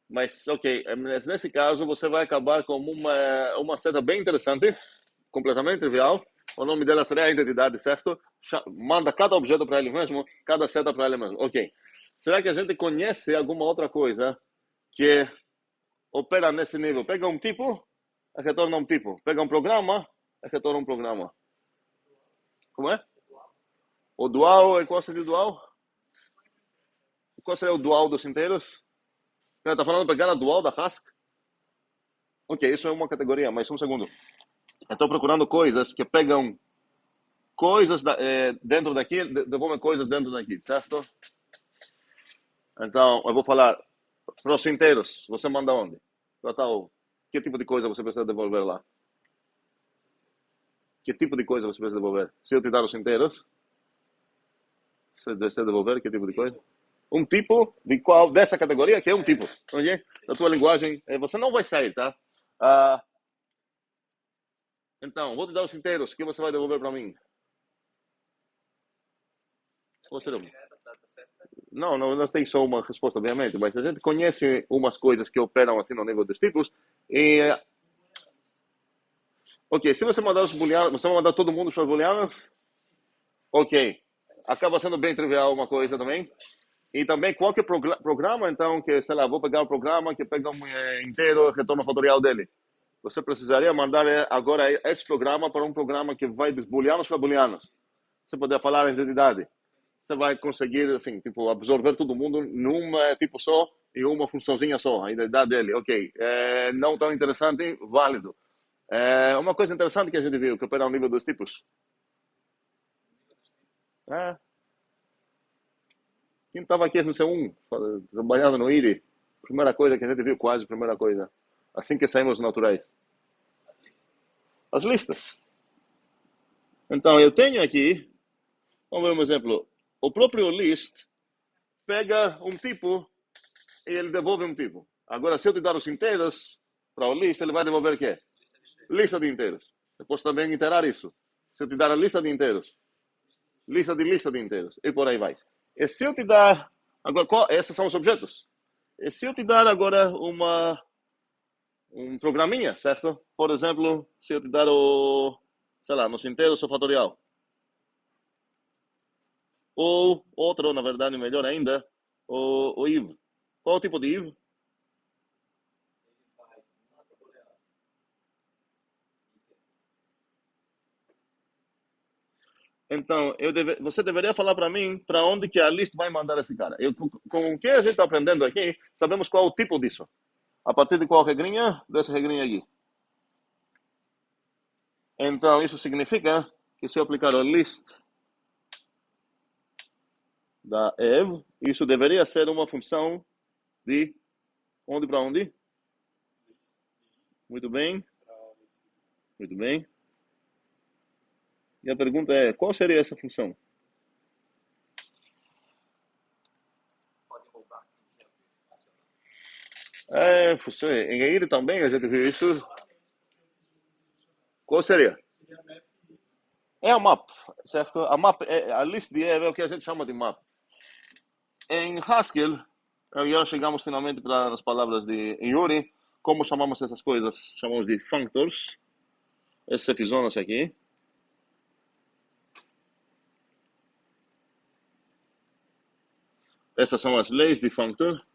mas ok, nesse caso você vai acabar com uma seta bem interessante, completamente trivial. O nome dela seria a identidade, certo? Manda cada objeto para ele mesmo, cada seta para ele mesmo. Ok. Será que a gente conhece alguma outra coisa que opera nesse nível? Pega um tipo, retorna um tipo. Pega um programa, retorna um programa. Como é? O dual, qual seria o dual? Qual seria o dual dos inteiros? Está falando de pegar a dual da Hask? Ok, isso é uma categoria, mas um segundo. Eu estou procurando coisas que pegam coisas dentro daqui, devolvem coisas dentro daqui, certo? Então, eu vou falar para os inteiros. Você manda onde? Que tipo de coisa você precisa devolver lá? Que tipo de coisa você precisa devolver? Se eu te dar os inteiros, você precisa devolver que tipo de coisa? Um tipo de qual dessa categoria que é um tipo, ok? Da tua linguagem, você não vai sair, tá? Então, vou te dar os inteiros. O que você vai devolver para mim? Não tem só uma resposta, obviamente, mas a gente conhece umas coisas que operam assim no nível dos tipos. Ok, se você mandar os booleanos, você vai mandar todo mundo para os booleanos? Ok. Acaba sendo bem trivial uma coisa também. E também qualquer programa, então, que, sei lá, vou pegar um programa que pega um inteiro retorno fatorial dele. Você precisaria mandar agora esse programa para um programa que vai de booleanos para booleanos. Você poderia falar a identidade. Você vai conseguir, assim, tipo, absorver todo mundo num tipo só e uma funçãozinha só, a identidade dele. Ok, não tão interessante, válido. Uma coisa interessante que a gente viu, que opera ao nível dos tipos. Ah, quem estava aqui no C1, trabalhando no IRI, primeira coisa que a gente viu, quase primeira coisa, assim que saímos naturais, as listas. Então, eu tenho aqui, vamos ver um exemplo, o próprio list pega um tipo e ele devolve um tipo. Agora, se eu te dar os inteiros para o list, ele vai devolver o quê? Lista de inteiros. Eu posso também iterar isso. Se eu te dar a lista de inteiros, lista de inteiros, e por aí vai. E se eu te dar, agora, esses são os objetos. E se eu te dar agora um programinha, certo? Por exemplo, se eu te dar sei lá, nos inteiros o fatorial. Ou outro, na verdade, melhor ainda, o if. Qual o tipo de if? Então, você deveria falar para mim para onde que a lista vai mandar esse cara. Com o que a gente está aprendendo aqui, sabemos qual o tipo disso. A partir de qual regrinha? Dessa regrinha aqui. Então, isso significa que se eu aplicar o list da ev, isso deveria ser uma função de onde para onde? Muito bem, muito bem. E a pergunta é, qual seria essa função? Função, em ele também a gente viu isso. Qual seria? É a map, certo? A map, a list de ev é o que a gente chama de map. Em Haskell, agora chegamos finalmente para as palavras de Yuri. Como chamamos essas coisas? Chamamos de functors. Essas fizonas aqui. Essas são as leis de functor.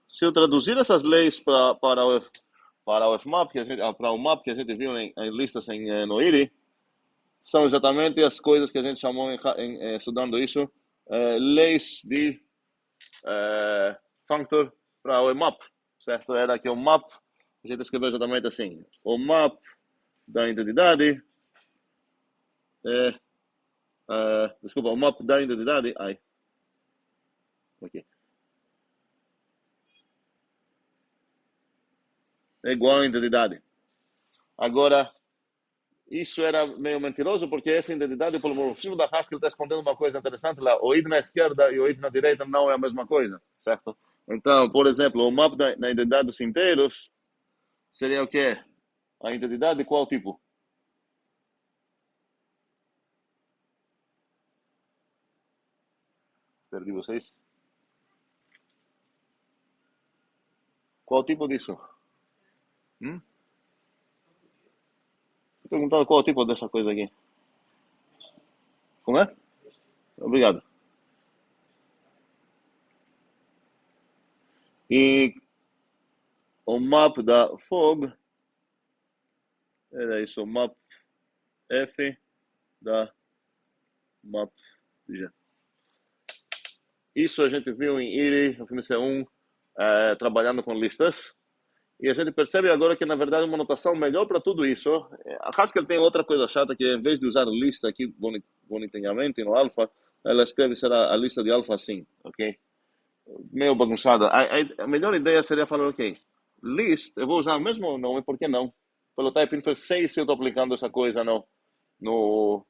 Se eu traduzir essas leis para o FMAP, para o map que a gente viu em listas no IRI, são exatamente as coisas que a gente chamou, estudando isso, leis de functor para o map, certo? Era que o map, a gente escreveu exatamente assim, o map da identidade desculpa, o map da identidade, ok, é igual à identidade. Agora, isso era meio mentiroso, porque essa identidade, pelo morfismo da Haskell, está escondendo uma coisa interessante lá. O id na esquerda e o id na direita não é a mesma coisa, certo? Então, por exemplo, o map na identidade dos inteiros seria o quê? A identidade de qual tipo? Perdi vocês. Qual tipo disso? Estou perguntando qual tipo dessa coisa aqui. Como é? Obrigado. E o map da fog era isso, o map f da map G. Isso a gente viu em IRI, no filme C1, trabalhando com listas. E a gente percebe agora que, na verdade, uma notação melhor para tudo isso. A Haskell tem outra coisa chata, que em vez de usar lista aqui bonitinhamente no alfa, ela escreve será a lista de alfa assim, ok? Meio bagunçada. A melhor ideia seria falar, ok, list, eu vou usar o mesmo nome, por que não? Pelo type infer 6, se eu estou aplicando essa coisa no, num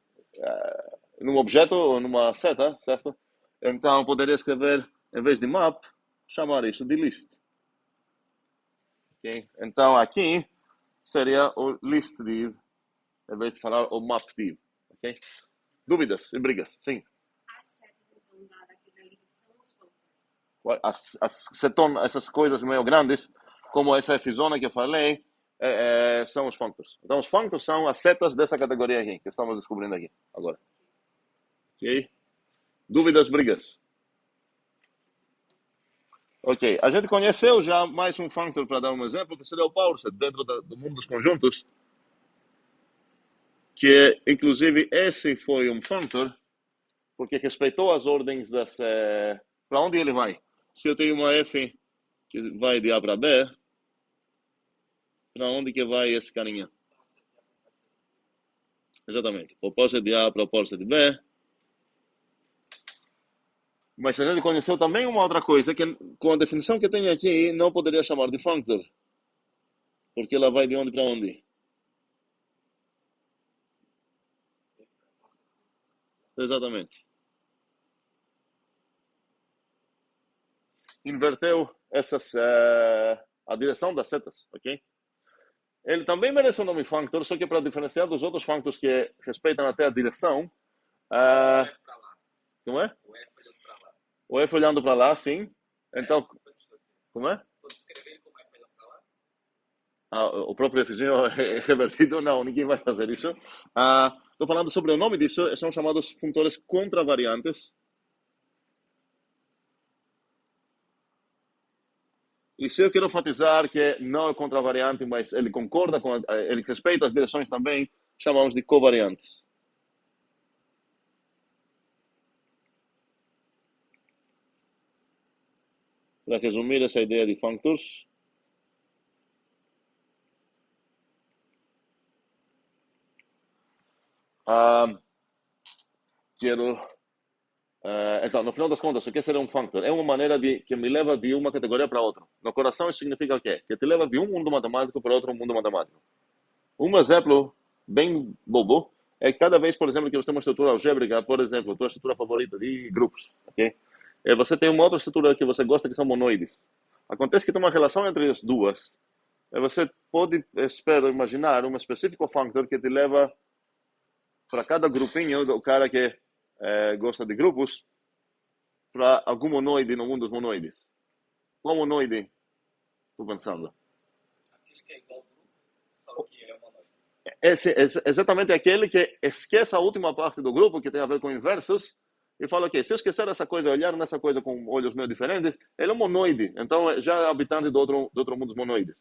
objeto ou numa seta, certo? Então, poderia escrever, em vez de map, chamar isso de list. Okay? Então, aqui seria o list div, em vez de falar o map div. Okay? Dúvidas e brigas? Sim. As setas, então, daquele ali são os functors. Essas coisas meio grandes, como essa F-zona que eu falei, são os functors. Então, os functors são as setas dessa categoria aqui, que estamos descobrindo aqui agora. Ok? Dúvidas, brigas? Ok, a gente conheceu já mais um functor para dar um exemplo, que seria o powerset, dentro do mundo dos conjuntos, que inclusive esse foi um functor, porque respeitou as ordens das... para onde ele vai? Se eu tenho uma f que vai de A para B, para onde que vai esse carinha? Exatamente, o powerset de A para o powerset de B, Mas a gente conheceu também uma outra coisa, que com a definição que tem aqui, não poderia chamar de functor, porque ela vai de onde para onde? Exatamente. Inverteu a direção das setas, ok? Ele também merece o nome functor, só que para diferenciar dos outros functors que respeitam até a direção, uh, como é? O F olhando para lá, sim. Então, como é? O próprio Fzinho é revertido? Não, ninguém vai fazer isso. Estou falando sobre o nome disso, são chamados funtores contravariantes. E se eu quero enfatizar que não é contravariante, mas ele concorda com, ele respeita as direções também, chamamos de covariantes. Para resumir essa ideia de functors, quero então, no final das contas, o que seria um functor? É uma maneira que me leva de uma categoria para outra. No coração, isso significa o quê? Que te leva de um mundo matemático para outro mundo matemático. Um exemplo bem bobo é que cada vez, por exemplo, que você tem uma estrutura algébrica, por exemplo, tua estrutura favorita de grupos, ok? Você tem uma outra estrutura que você gosta que são monoides. Acontece que tem uma relação entre as duas. Você pode, espero, imaginar um específico functor que te leva para cada grupinho do cara que gosta de grupos para algum monoide no mundo dos monoides. Qual monoide estou pensando? Aquele que é igual ao grupo, só que é monoide. Exatamente aquele que esquece a última parte do grupo, que tem a ver com inversos, e fala que se eu esquecer essa coisa, olhar nessa coisa com olhos meio diferentes, ele é um monoide. Então, já é habitante do outro mundo dos monoides.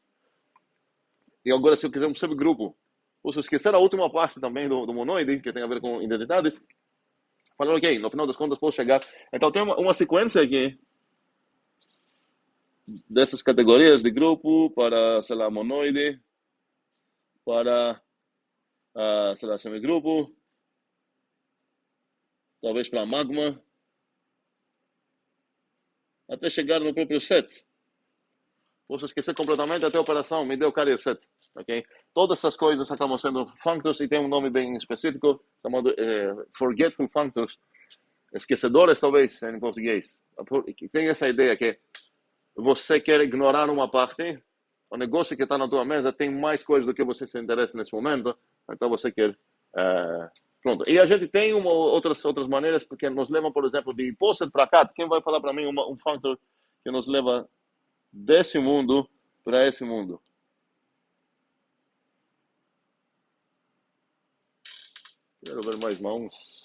E agora, se eu quiser um subgrupo, ou se eu esquecer a última parte também do monoide, que tem a ver com identidades, falar, ok, no final das contas, posso chegar. Então, tem uma sequência aqui dessas categorias de grupo para, sei lá, monoide, para, sei lá, semigrupo, talvez para magma, até chegar no próprio set. Posso esquecer completamente até a operação, me deu carrier set. Okay? Todas essas coisas acabam sendo functors e tem um nome bem específico, chamado forgetful functors, esquecedores talvez em português. Tem essa ideia que você quer ignorar uma parte, o negócio que está na tua mesa tem mais coisas do que você se interessa nesse momento, então você quer... pronto. E a gente tem outras maneiras, porque nos levam, por exemplo, de poset para cá. Quem vai falar para mim um functor que nos leva desse mundo para esse mundo? Quero ver mais mãos.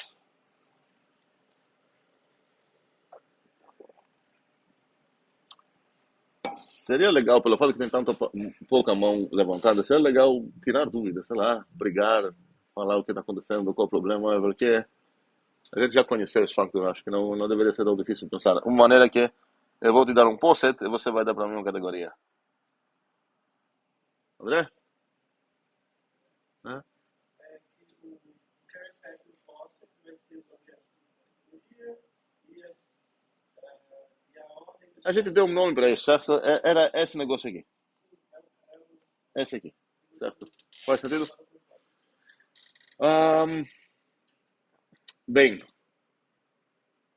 Seria legal, pelo fato que tem tanta pouca mão levantada, seria legal tirar dúvidas, sei lá, brigar, falar o que está acontecendo, qual o problema, porque a gente já conheceu esse facto, eu acho que não deveria ser tão difícil pensar. Uma maneira que eu vou te dar um post e você vai dar para mim uma categoria. André? Né? É que o care set do fóssil vai ser os objetos de tecnologia e a ordem dos... A gente deu um nome para isso, certo? Era esse negócio aqui. Esse aqui, certo? Faz sentido? Bem,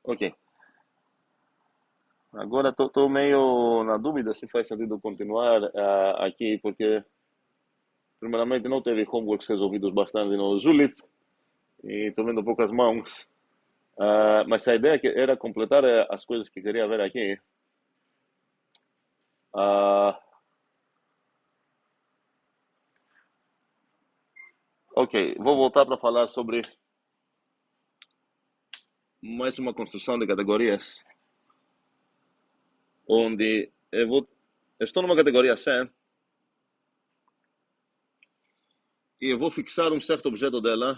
ok. Agora estou meio na dúvida se faz sentido continuar aqui, porque primeiramente não teve homeworks resolvidos bastante no Zulip e estou vendo poucas mãos. Mas a ideia era completar as coisas que queria ver aqui. Ok, vou voltar para falar sobre mais uma construção de categorias, onde estou numa categoria C e eu vou fixar um certo objeto dela,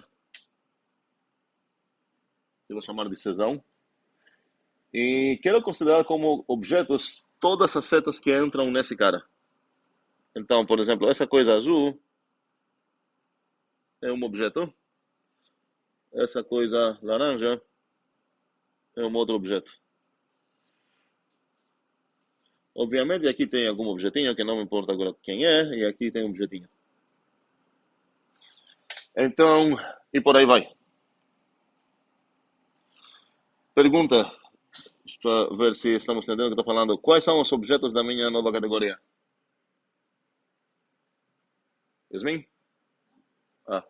que eu vou chamar de Czão, e quero considerar como objetos todas as setas que entram nesse cara. Então, por exemplo, essa coisa azul é um objeto, essa coisa laranja é um outro objeto. Obviamente, aqui tem algum objetinho, que não me importa agora quem é, e aqui tem um objetinho. Então, e por aí vai. Pergunta, para ver se estamos entendendo o que estou falando. Quais são os objetos da minha nova categoria? Yasmin? Ah,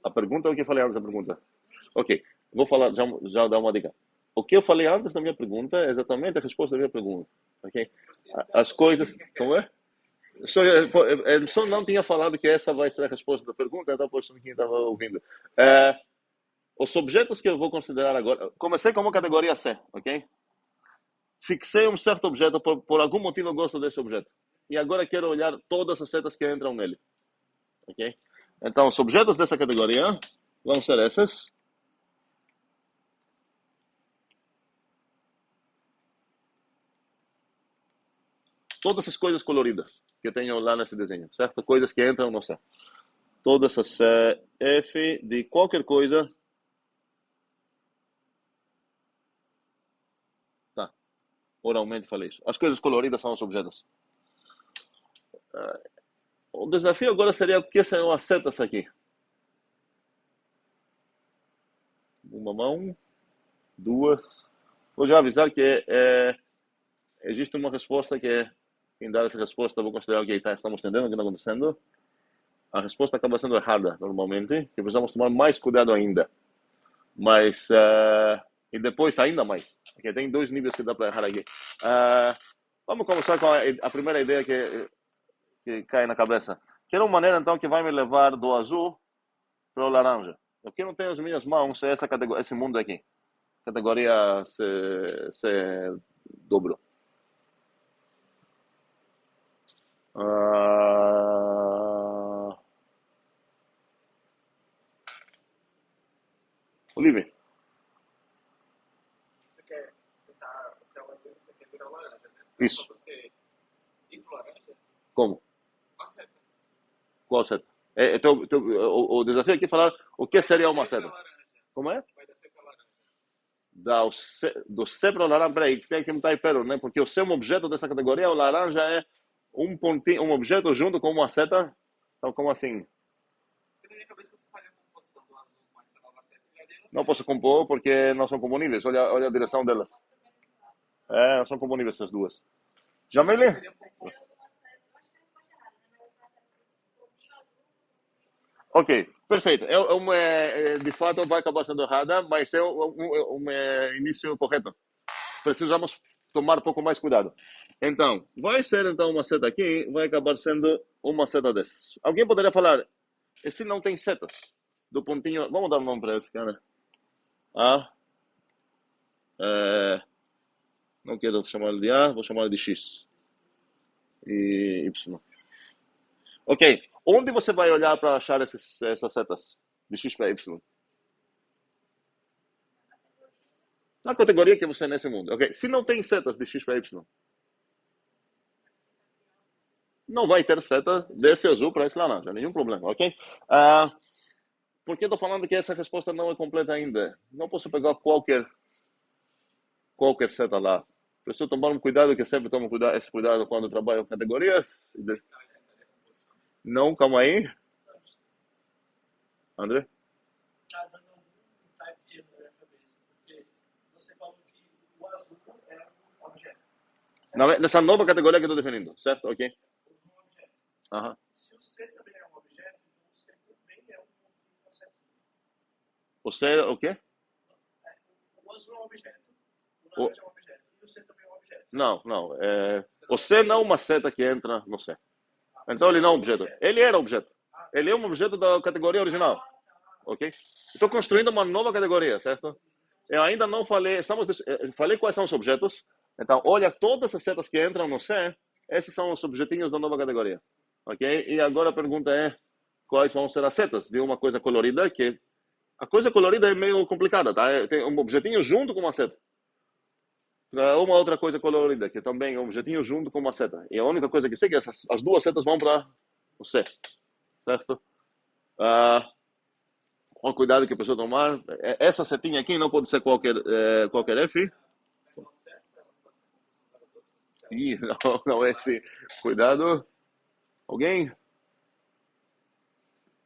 a pergunta é o que eu falei antes da pergunta. Ok, vou falar, já dar uma dica. O que eu falei antes da minha pergunta é exatamente a resposta da minha pergunta. Ok? As coisas. Como é? Só não tinha falado que essa vai ser a resposta da pergunta, então por isso quem estava ouvindo. É, os objetos que eu vou considerar agora. Comecei como categoria C, ok? Fixei um certo objeto, por algum motivo eu gosto desse objeto. E agora quero olhar todas as setas que entram nele. Ok? Então, os objetos dessa categoria vão ser esses. Todas as coisas coloridas que eu tenho lá nesse desenho, certo? Coisas que entram no C. Todas as F de qualquer coisa. Tá, oralmente falei isso. As coisas coloridas são os objetos. O desafio agora seria o que são as setas aqui. Uma mão, duas. Vou já avisar que existe uma resposta que, em dar essa resposta, vou considerar que estamos entendendo o que está acontecendo. A resposta acaba sendo errada, normalmente, que precisamos tomar mais cuidado ainda. Mas, e depois ainda mais, porque tem dois níveis que dá para errar aqui. Vamos começar com a primeira ideia que cai na cabeça. Quero uma maneira, então, que vai me levar do azul para o laranja. O que não tem as minhas mãos é esse mundo aqui. Categoria C dobro. Olive, Você é o azul, você quer virar laranja, né? isso. Então você ir pro laranja, Como? uma seta. Qual seta? O desafio aqui é falar o que seria uma seta. Como é? Vai descer pra laranja. Do C para o laranja, peraí, tem que mudar aí, pero, né? Porque o C é um objeto dessa categoria, o laranja é um pontinho, um objeto junto com uma seta. Então, como assim? Na minha cabeça você faria a composição do azul com essa nova seta e a dele Não posso compor porque não são comuníveis. Olha a direção delas. Não são comuníveis essas duas. Jamile? seria um pouco. Ok, perfeito. De fato, vai acabar sendo errada, mas é um início correto. Precisamos tomar um pouco mais cuidado. Então, vai ser então uma seta aqui, vai acabar sendo uma seta dessas. Alguém poderia falar, esse não tem setas? Do pontinho, vamos dar um nome para esse cara. Não quero chamar ele de A, vou chamar ele de X e Y. Ok, onde você vai olhar para achar essas setas de X para Y? Na categoria que você é nesse mundo. Ok, se não tem setas de X para Y, não vai ter seta desse azul para esse laranja, nenhum problema, ok? Por que estou falando que essa resposta não é completa ainda? Não posso pegar qualquer seta lá. Preciso tomar um cuidado, que eu sempre tomo esse cuidado quando trabalho com categorias. Não, calma aí. André? Está dando algum type erro na minha cabeça, porque você falou que o azul é um objeto. Nessa nova categoria que eu estou definindo, certo? Ok. Um objeto. Aham. Se o C também é um objeto, então o C também é um conceito. Você é o quê? O azul é um objeto, o laranja é um objeto, e o C também é um objeto. Não. O C não é uma seta que entra no C. Então ele não é um objeto. Ele era objeto. Ele é um objeto da categoria original. Ok? Estou construindo uma nova categoria, certo? Eu ainda não falei, falei quais são os objetos. Então, olha todas as setas que entram no C, esses são os objetinhos da nova categoria. Ok? E agora a pergunta é, quais vão ser as setas de uma coisa colorida, que a coisa colorida é meio complicada, tá? Tem um objetinho junto com uma seta. Uma outra coisa colorida, que também é um objetinho junto com uma seta. E a única coisa que sei é que as duas setas vão para o C. Certo? o cuidado que a pessoa tomar. Essa setinha aqui não pode ser qualquer F. Ih, não é esse. Cuidado. Alguém?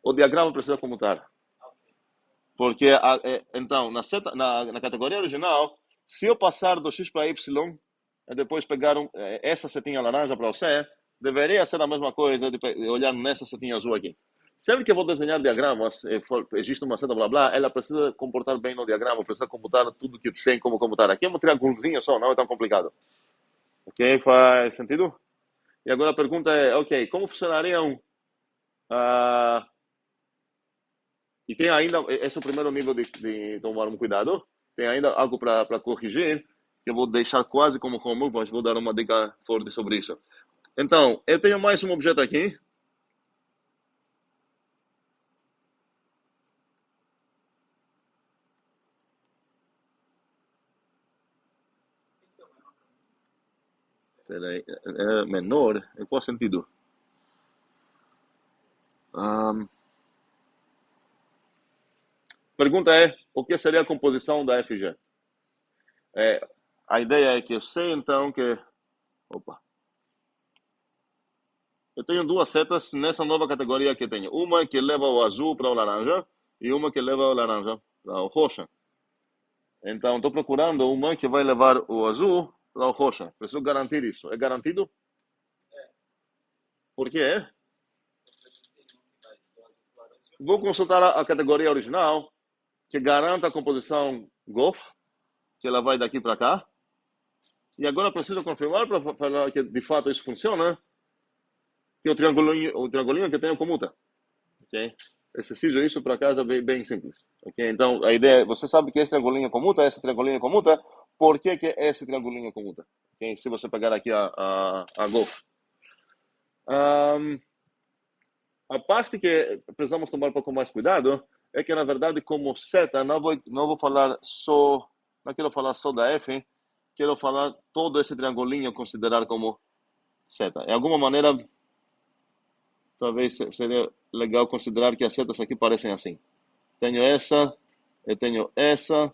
O diagrama precisa comutar. Porque, então, na categoria original, se eu passar do x para y, e depois pegar essa setinha laranja para o C, deveria ser a mesma coisa de olhar nessa setinha azul aqui. Sempre que eu vou desenhar diagramas, existe uma seta blá blá, ela precisa comportar bem no diagrama, precisa computar tudo que tem como computar. Aqui é um triângulozinho só, não é tão complicado. Ok? Faz sentido? E agora a pergunta é, ok, como funcionariam... e tem ainda, esse é o primeiro nível de tomar um cuidado. Tem ainda algo para corrigir, que eu vou deixar quase como homework, mas vou dar uma dica forte sobre isso. Então, eu tenho mais um objeto aqui. Peraí, é menor? Em qual sentido? Pergunta é, o que seria a composição da FG? A ideia é que eu sei, então, que... Opa. Eu tenho duas setas nessa nova categoria que eu tenho. Uma que leva o azul para o laranja e uma que leva o laranja para o roxa. Então, estou procurando uma que vai levar o azul para o roxa. Preciso garantir isso. É garantido? Por quê? Vou consultar a categoria original, que garanta a composição Golf, que ela vai daqui para cá. E agora preciso confirmar para falar que de fato isso funciona, que o triangulinho que tenho comuta. Ok? Exercício isso para casa bem simples. Ok? Então, a ideia é, você sabe que esse triangulinho comuta, por que esse triangulinho comuta? Ok? Se você pegar aqui a Golf. A parte que precisamos tomar um pouco mais cuidado é que, na verdade, como seta, não quero falar só da F, quero falar todo esse triangulinho considerar como seta. De alguma maneira, talvez seria legal considerar que as setas aqui parecem assim. Tenho essa, eu tenho essa,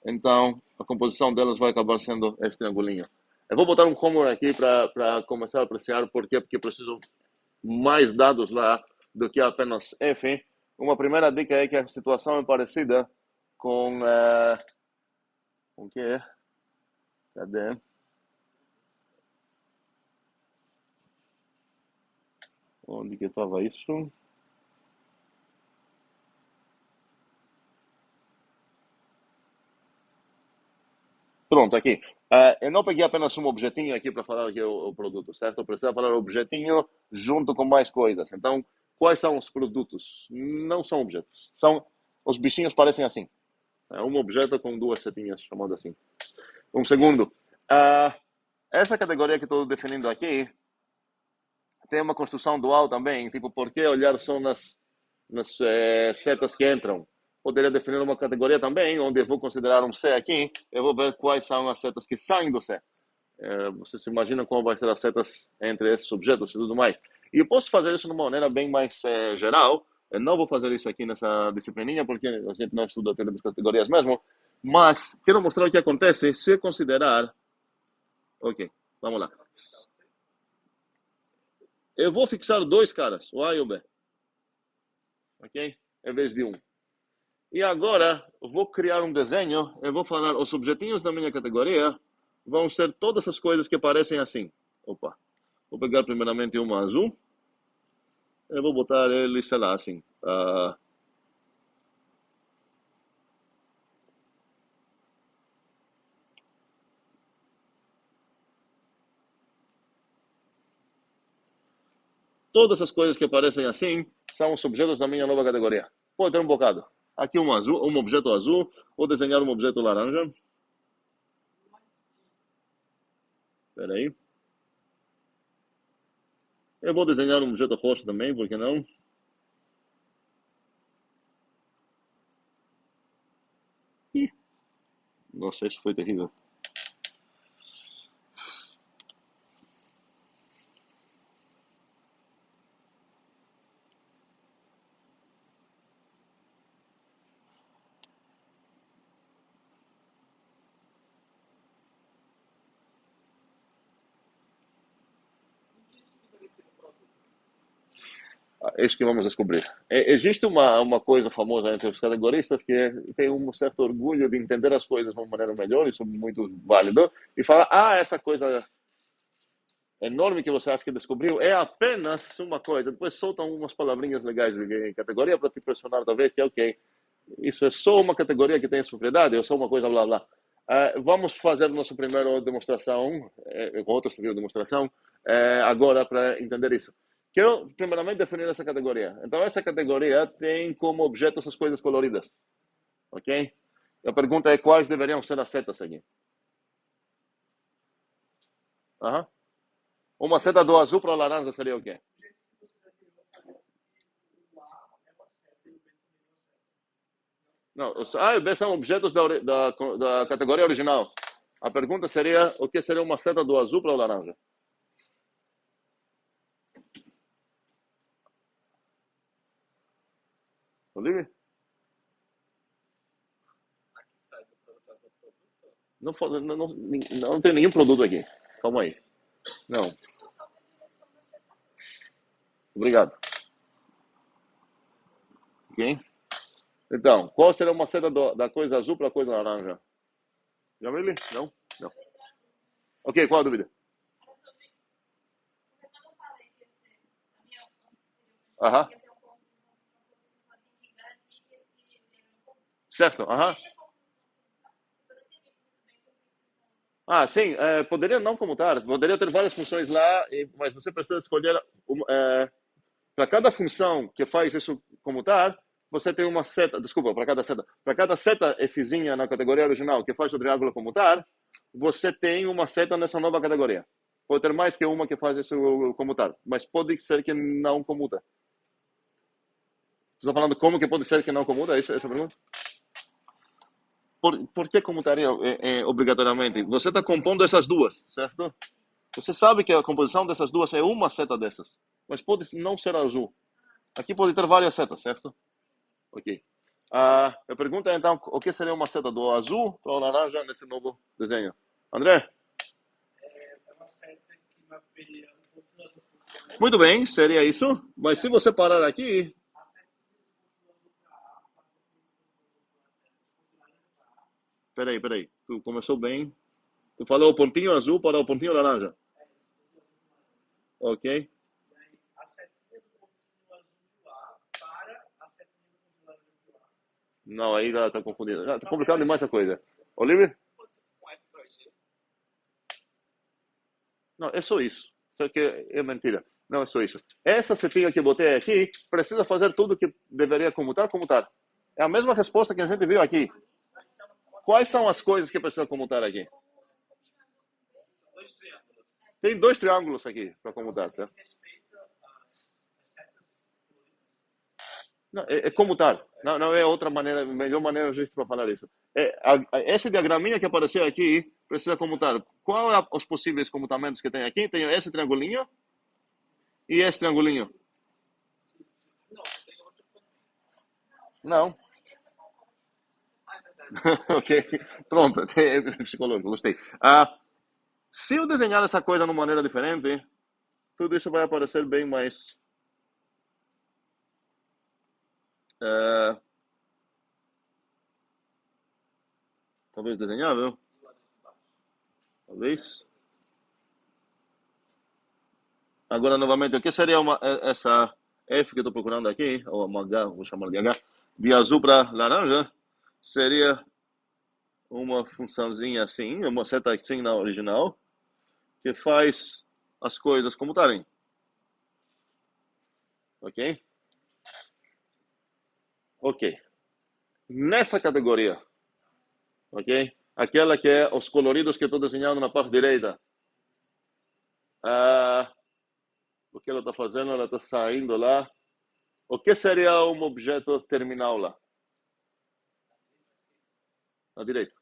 então a composição delas vai acabar sendo esse triangulinho. Eu vou botar um homework aqui para começar a apreciar por quê, porque preciso mais dados lá do que apenas F. Uma primeira dica é que a situação é parecida com o que é? Cadê? Onde que estava isso? Pronto, aqui. Eu não peguei apenas um objetinho aqui para falar que é o produto, certo? Eu precisava falar objetinho junto com mais coisas. Então, quais são os produtos? Não são objetos. Os bichinhos parecem assim. É um objeto com duas setinhas, chamado assim. Um segundo. Essa categoria que estou definindo aqui tem uma construção dual também. Tipo, por que olhar só nas setas que entram? Poderia definir uma categoria também, onde eu vou considerar um C aqui, eu vou ver quais são as setas que saem do C. Você se imagina como vai ser as setas entre esses objetos e tudo mais. E eu posso fazer isso de uma maneira bem mais geral. Eu não vou fazer isso aqui nessa disciplininha, porque a gente não estuda todas as categorias mesmo. Mas quero mostrar o que acontece se considerar... Ok, vamos lá. Eu vou fixar dois caras, o A e o B. Ok? Em vez de um. E agora, eu vou criar um desenho, eu vou falar, os objetinhos da minha categoria vão ser todas as coisas que parecem assim. Opa. Vou pegar primeiramente uma azul. Eu vou botar ele, sei lá, assim. Todas as coisas que parecem assim são os objetos da minha nova categoria. Pode ter um bocado. Aqui um azul, um objeto azul, vou desenhar um objeto laranja. Espera aí. Eu vou desenhar um objeto roxo também, por que não? Nossa, isso foi terrível. é isso que vamos descobrir. Existe uma coisa famosa entre os categoristas que tem um certo orgulho de entender as coisas de uma maneira melhor, isso é muito válido, e fala, essa coisa enorme que você acha que descobriu é apenas uma coisa. Depois soltam umas palavrinhas legais de categoria para te pressionar, talvez, que é ok. Isso é só uma categoria que tem essa propriedade, ou só uma coisa, blá, blá. Vamos fazer nossa primeira demonstração, com outra demonstração, agora para entender isso. Quero, primeiramente, definir essa categoria. Então, essa categoria tem como objeto essas coisas coloridas. Ok? A pergunta é quais deveriam ser as setas aqui. Uhum. Uma seta do azul para o laranja seria o quê? Não, os A e B são objetos da categoria original. A pergunta seria, o que seria uma seta do azul para o laranja? Olivia? Não tem nenhum produto aqui. Calma aí. Não. Obrigado. Ok? Então, qual seria uma seta da coisa azul para a coisa laranja? Jamile? Não? Não. Ok, qual a dúvida? Aham. Certo, aham. Sim, poderia não comutar, poderia ter várias funções lá, mas você precisa escolher para cada função que faz isso comutar, você tem uma seta, desculpa, para cada seta Fzinha na categoria original que faz o triângulo comutar, você tem uma seta nessa nova categoria. Pode ter mais que uma que faz isso comutar, mas pode ser que não comuta. Você está falando como que pode ser que não comuta? Essa pergunta? Por que comutaria obrigatoriamente? Você está compondo essas duas, certo? Você sabe que a composição dessas duas é uma seta dessas, mas pode não ser azul. Aqui pode ter várias setas, certo? Ok. A pergunta é então, o que seria uma seta do azul para o laranja nesse novo desenho? André? É uma seta que mapeia um ponto azul. Muito bem, seria isso. Mas se você parar aqui... Peraí. Tu começou bem. Tu falou o pontinho azul para o pontinho laranja. Ok. A setinha do pontinho azul do A para a setinha do pontinho laranja do A. Não, aí tá confundindo. Tá complicado demais essa coisa. Olivia? Não, é só isso. Só que é mentira. Não, é só isso. Essa setinha que eu botei aqui precisa fazer tudo que deveria comutar. É a mesma resposta que a gente viu aqui. Quais são as coisas que precisam comutar aqui? Tem 2 triângulos aqui para comutar, certo? Não, é comutar. Não é outra maneira, melhor maneira para falar isso. Esse diagraminha que apareceu aqui precisa comutar. Qual é os possíveis comutamentos que tem aqui? Tem esse triangulinho e esse triangulinho. Não. Ok, pronto, é psicológico, gostei. Se eu desenhar essa coisa de uma maneira diferente, tudo isso vai aparecer bem mais... talvez desenhável. Talvez. Agora, novamente, o que seria essa F que eu estou procurando aqui, ou uma H, vou chamar de H, de azul para laranja, seria uma funçãozinha assim, uma seta assim na original, que faz as coisas como estarem. Ok? Ok. Nessa categoria, ok? Aquela que é os coloridos que eu estou desenhando na parte direita. O que ela está fazendo? Ela está saindo lá. O que seria um objeto terminal lá? Na direita.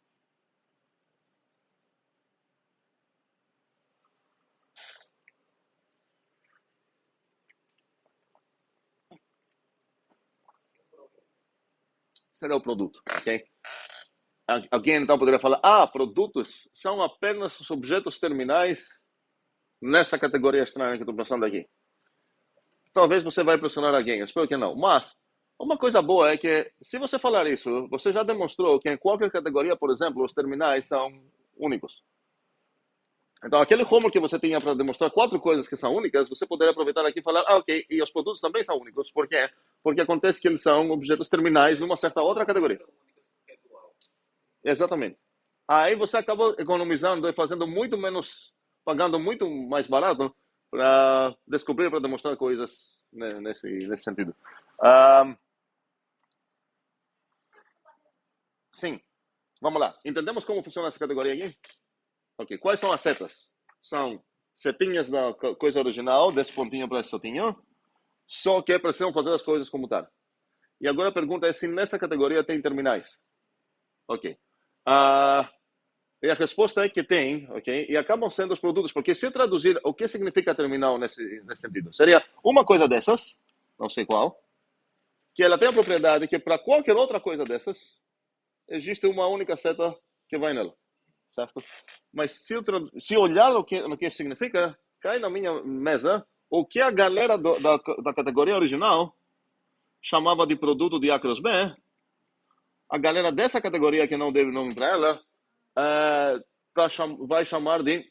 Seria o produto, ok? Alguém então poderia falar, produtos são apenas os objetos terminais nessa categoria estranha que estou pensando aqui. talvez você vai pressionar alguém, espero que não. Mas uma coisa boa é que, se você falar isso, você já demonstrou que em qualquer categoria, por exemplo, os terminais são únicos. Então, aquele homework que você tinha para demonstrar 4 coisas que são únicas, você poderia aproveitar aqui e falar, ok, e os produtos também são únicos. Por quê? Porque acontece que eles são objetos terminais numa certa outra categoria. São únicas porque é dual. Exatamente. Aí você acaba economizando e fazendo muito menos, pagando muito mais barato para descobrir, para demonstrar coisas nesse sentido. Ah, sim, vamos lá. Entendemos como funciona essa categoria aqui? Ok, quais são as setas? São setinhas da coisa original, desse pontinho para esse setinho, só que precisam fazer as coisas como tal. E agora a pergunta é se nessa categoria tem terminais. Ok. E a resposta é que tem, ok? E acabam sendo os produtos, porque se eu traduzir o que significa terminal nesse sentido, seria uma coisa dessas, não sei qual, que ela tem a propriedade que para qualquer outra coisa dessas, existe uma única seta que vai nela, certo? Mas se olhar no que significa, cai na minha mesa o que a galera da categoria original chamava de produto de A cruz B, a galera dessa categoria que não deve nome para ela, vai chamar de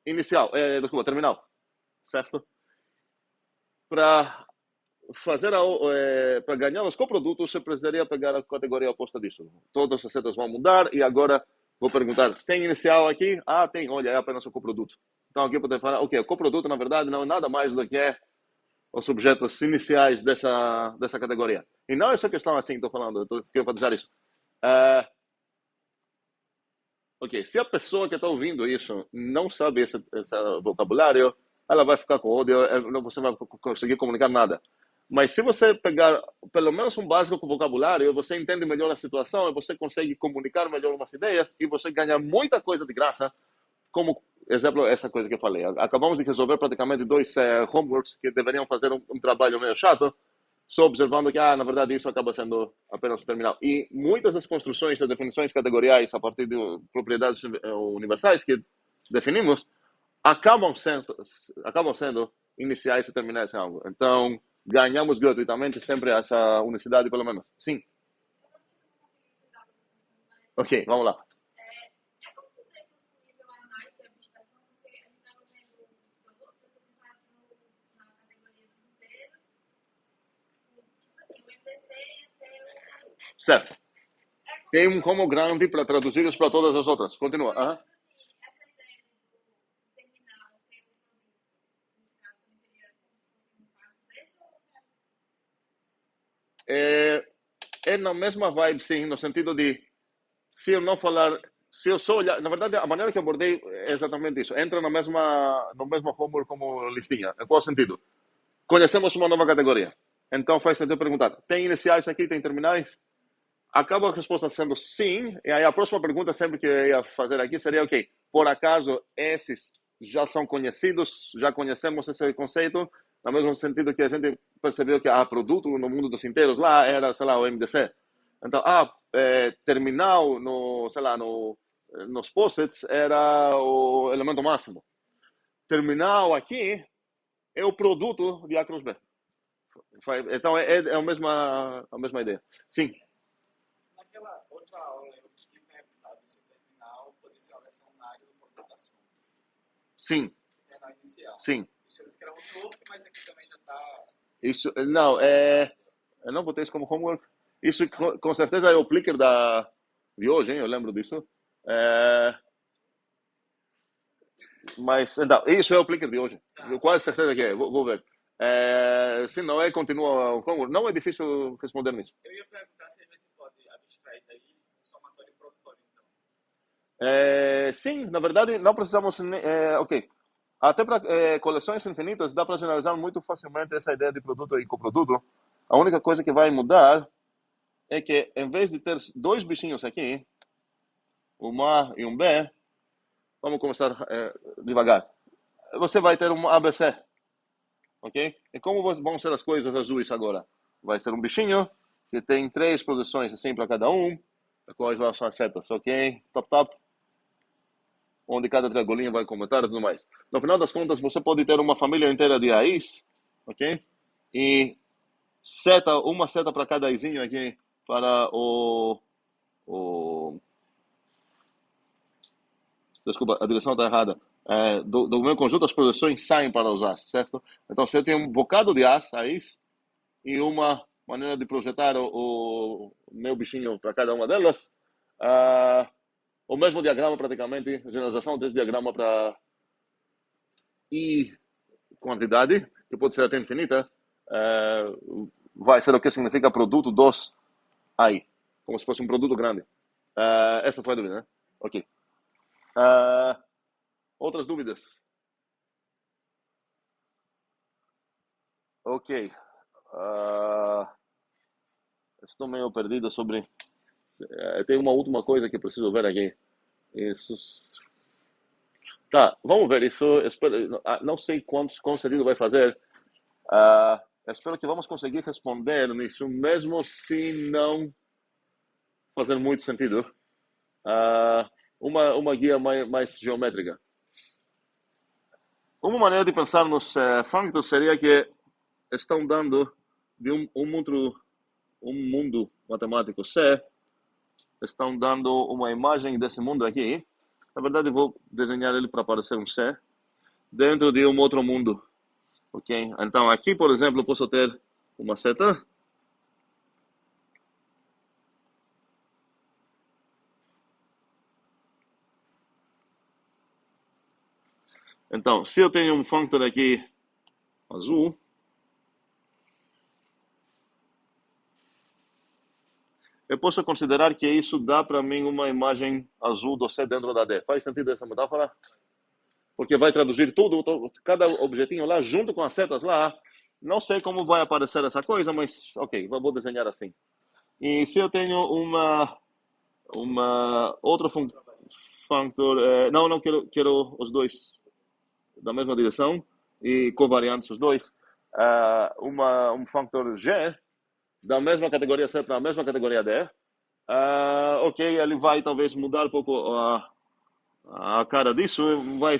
inicial, desculpa, terminal, certo? Para fazer para ganhar os coprodutos, você precisaria pegar a categoria oposta disso. Todas as setas vão mudar e agora vou perguntar, tem inicial aqui? Ah, tem, olha, é apenas o coproduto. Então aqui eu poderia falar, ok, o coproduto na verdade não é nada mais do que os objetos iniciais dessa categoria. E não é essa questão assim, estou falando, eu quero enfatizar isso. Ok, se a pessoa que está ouvindo isso não sabe esse vocabulário, ela vai ficar com ódio, você não vai conseguir comunicar nada. Mas se você pegar pelo menos um básico com vocabulário, você entende melhor a situação e você consegue comunicar melhor umas ideias e você ganha muita coisa de graça, como exemplo essa coisa que eu falei. Acabamos de resolver praticamente 2 homeworks que deveriam fazer um trabalho meio chato, só observando que, na verdade, isso acaba sendo apenas o terminal. E muitas das construções e definições categoriais a partir de propriedades universais que definimos acabam sendo iniciais e terminais em algo. Então, ganhamos gratuitamente sempre essa unicidade, pelo menos. Sim. Ok, vamos lá. É como se fosse nível a mais de abstração, porque a gente estava vendo os produtos, eu estou na categoria dos inteiros. Tipo assim, o MDC ia ser o. Certo. Tem um como grande para traduzir isso para todas as outras. Continua. Essa ideia do terminal ser um produto, nesse caso, também seria como se fosse um passo desse ou É na mesma vibe, sim, no sentido de, se eu não falar, se eu só olhar, na verdade, a maneira que eu abordei é exatamente isso. Entra no mesmo homework como listinha. Em qual sentido? Conhecemos uma nova categoria. Então faz sentido perguntar, tem iniciais aqui, tem terminais? Acaba a resposta sendo sim, e aí a próxima pergunta sempre que eu ia fazer aqui seria, ok, por acaso esses já são conhecidos, já conhecemos esse conceito, no mesmo sentido que a gente percebeu que produto no mundo dos inteiros lá era, sei lá, o MDC. Então, terminal sei lá, nos POSITs era o elemento máximo. Terminal aqui é o produto de A cruz B. Então, é a mesma ideia. Sim. Naquela outra aula, eu tinha perguntado se o terminal poderia ser uma versão na área do computação. Sim. Terminal inicial. Sim. Isso eles querem um outro, mas aqui também já está. Isso, não, eu não botei isso como homework. Isso com certeza é o clicker de hoje, hein? Eu lembro disso. Mas, então, isso é o clicker de hoje. Eu quase certeza que é, vou ver. Se não é, continua o homework. Não é difícil responder nisso. Eu ia perguntar se a gente pode abstrair daí o somatório e produtório, então. Sim, na verdade, não precisamos. Ok. Até para coleções infinitas, dá para generalizar muito facilmente essa ideia de produto e coproduto. A única coisa que vai mudar é que, em vez de ter 2 bichinhos aqui, um A e um B, vamos começar devagar. Você vai ter um ABC, ok? E como vão ser as coisas azuis agora? Vai ser um bichinho que tem 3 posições assim para cada um, quais são as setas, ok? Top, top. Onde cada triangulinho vai comentar e tudo mais. No final das contas, você pode ter uma família inteira de AIs, ok? e uma seta para cada izinho aqui para o desculpa, a direção está errada. Do meu conjunto, as projeções saem para os as, certo? Então, se eu tenho um bocado de as aí e uma maneira de projetar o meu bichinho para cada uma delas, o mesmo diagrama praticamente, generalização desse diagrama para I quantidade, que pode ser até infinita, vai ser o que significa produto dos aí, como se fosse um produto grande. Essa foi a dúvida, né? Ok. Outras dúvidas? Ok. Estou meio perdido sobre... tem uma última coisa que preciso ver aqui. Isso... Tá, vamos ver isso. Espero, não sei quão sentido vai fazer. Espero que vamos conseguir responder nisso, mesmo se não fazer muito sentido. Uma guia mais geométrica. Uma maneira de pensar nos functors seria que estão dando de um mundo matemático C, estão dando uma imagem desse mundo aqui. Na verdade, vou desenhar ele para aparecer um C dentro de um outro mundo. Ok? Então, aqui, por exemplo, eu posso ter uma seta. Então, se eu tenho um functor aqui azul, eu posso considerar que isso dá para mim uma imagem azul do C dentro da D. Faz sentido essa metáfora? Porque vai traduzir tudo, cada objetinho lá, junto com as setas lá. Não sei como vai aparecer essa coisa, mas ok, vou desenhar assim. E se eu tenho outro functor, não quero os dois da mesma direção e covariantes os dois, um functor G da mesma categoria C para a mesma categoria D, ok, ele vai talvez mudar um pouco a cara disso, vai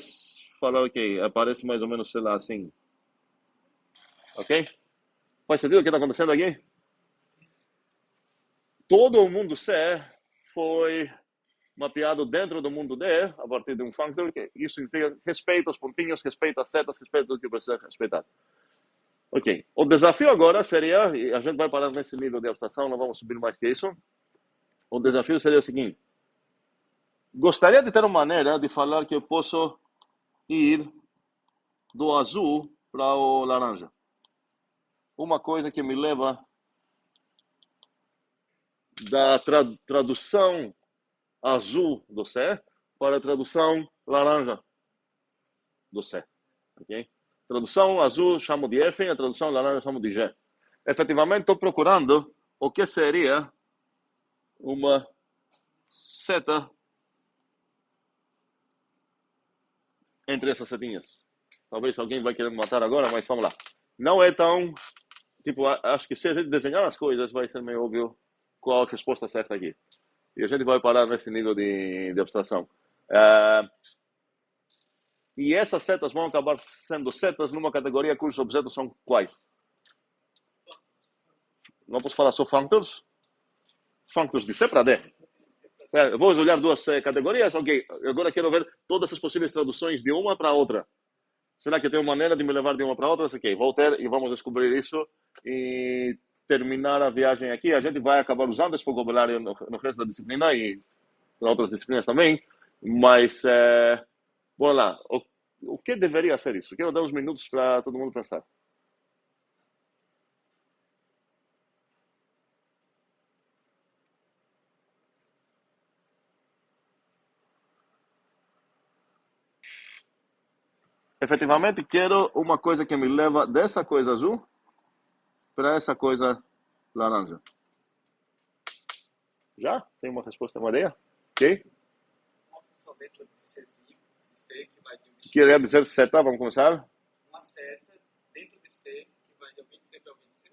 falar, ok, aparece mais ou menos, sei lá, assim. Ok? Faz sentido o que está acontecendo aqui? Todo o mundo C foi mapeado dentro do mundo D, a partir de um functor, que isso significa respeita os pontinhos, respeita as setas, respeita tudo que precisa respeitar. Ok. O desafio agora seria, e a gente vai parar nesse nível de abstração, não vamos subir mais que isso. O desafio seria o seguinte: gostaria de ter uma maneira de falar que eu posso ir do azul para o laranja. Uma coisa que me leva da tradução azul do C para a tradução laranja do C. Okay? Tradução azul chamo de F, a tradução laranja chamo de G. Efetivamente, estou procurando o que seria uma seta entre essas setinhas. Talvez alguém vai querer me matar agora, mas vamos lá. Não é tão... Tipo, acho que se a gente desenhar as coisas, vai ser meio óbvio qual a resposta certa aqui. E a gente vai parar nesse nível de abstração. E essas setas vão acabar sendo setas numa categoria cujos objetos são quais? Não posso falar só functors? Functors de C para D. Eu vou olhar duas categorias, ok. Agora quero ver todas as possíveis traduções de uma para outra. Será que tem uma maneira de me levar de uma para outra? Ok, vou ter e vamos descobrir isso e terminar a viagem aqui. A gente vai acabar usando esse vocabulário no resto da disciplina e em outras disciplinas também. Mas, bora lá. O que deveria ser isso? Quero dar uns minutos para todo mundo pensar. Efetivamente, quero uma coisa que me leva dessa coisa azul para essa coisa laranja. Já? Tem uma resposta, uma ideia? Ok? Uma função dentro de Czinho, de C, que vai de um Queria dizer seta, vamos começar? uma seta dentro de C, que vai de alguém de C para alguém de C.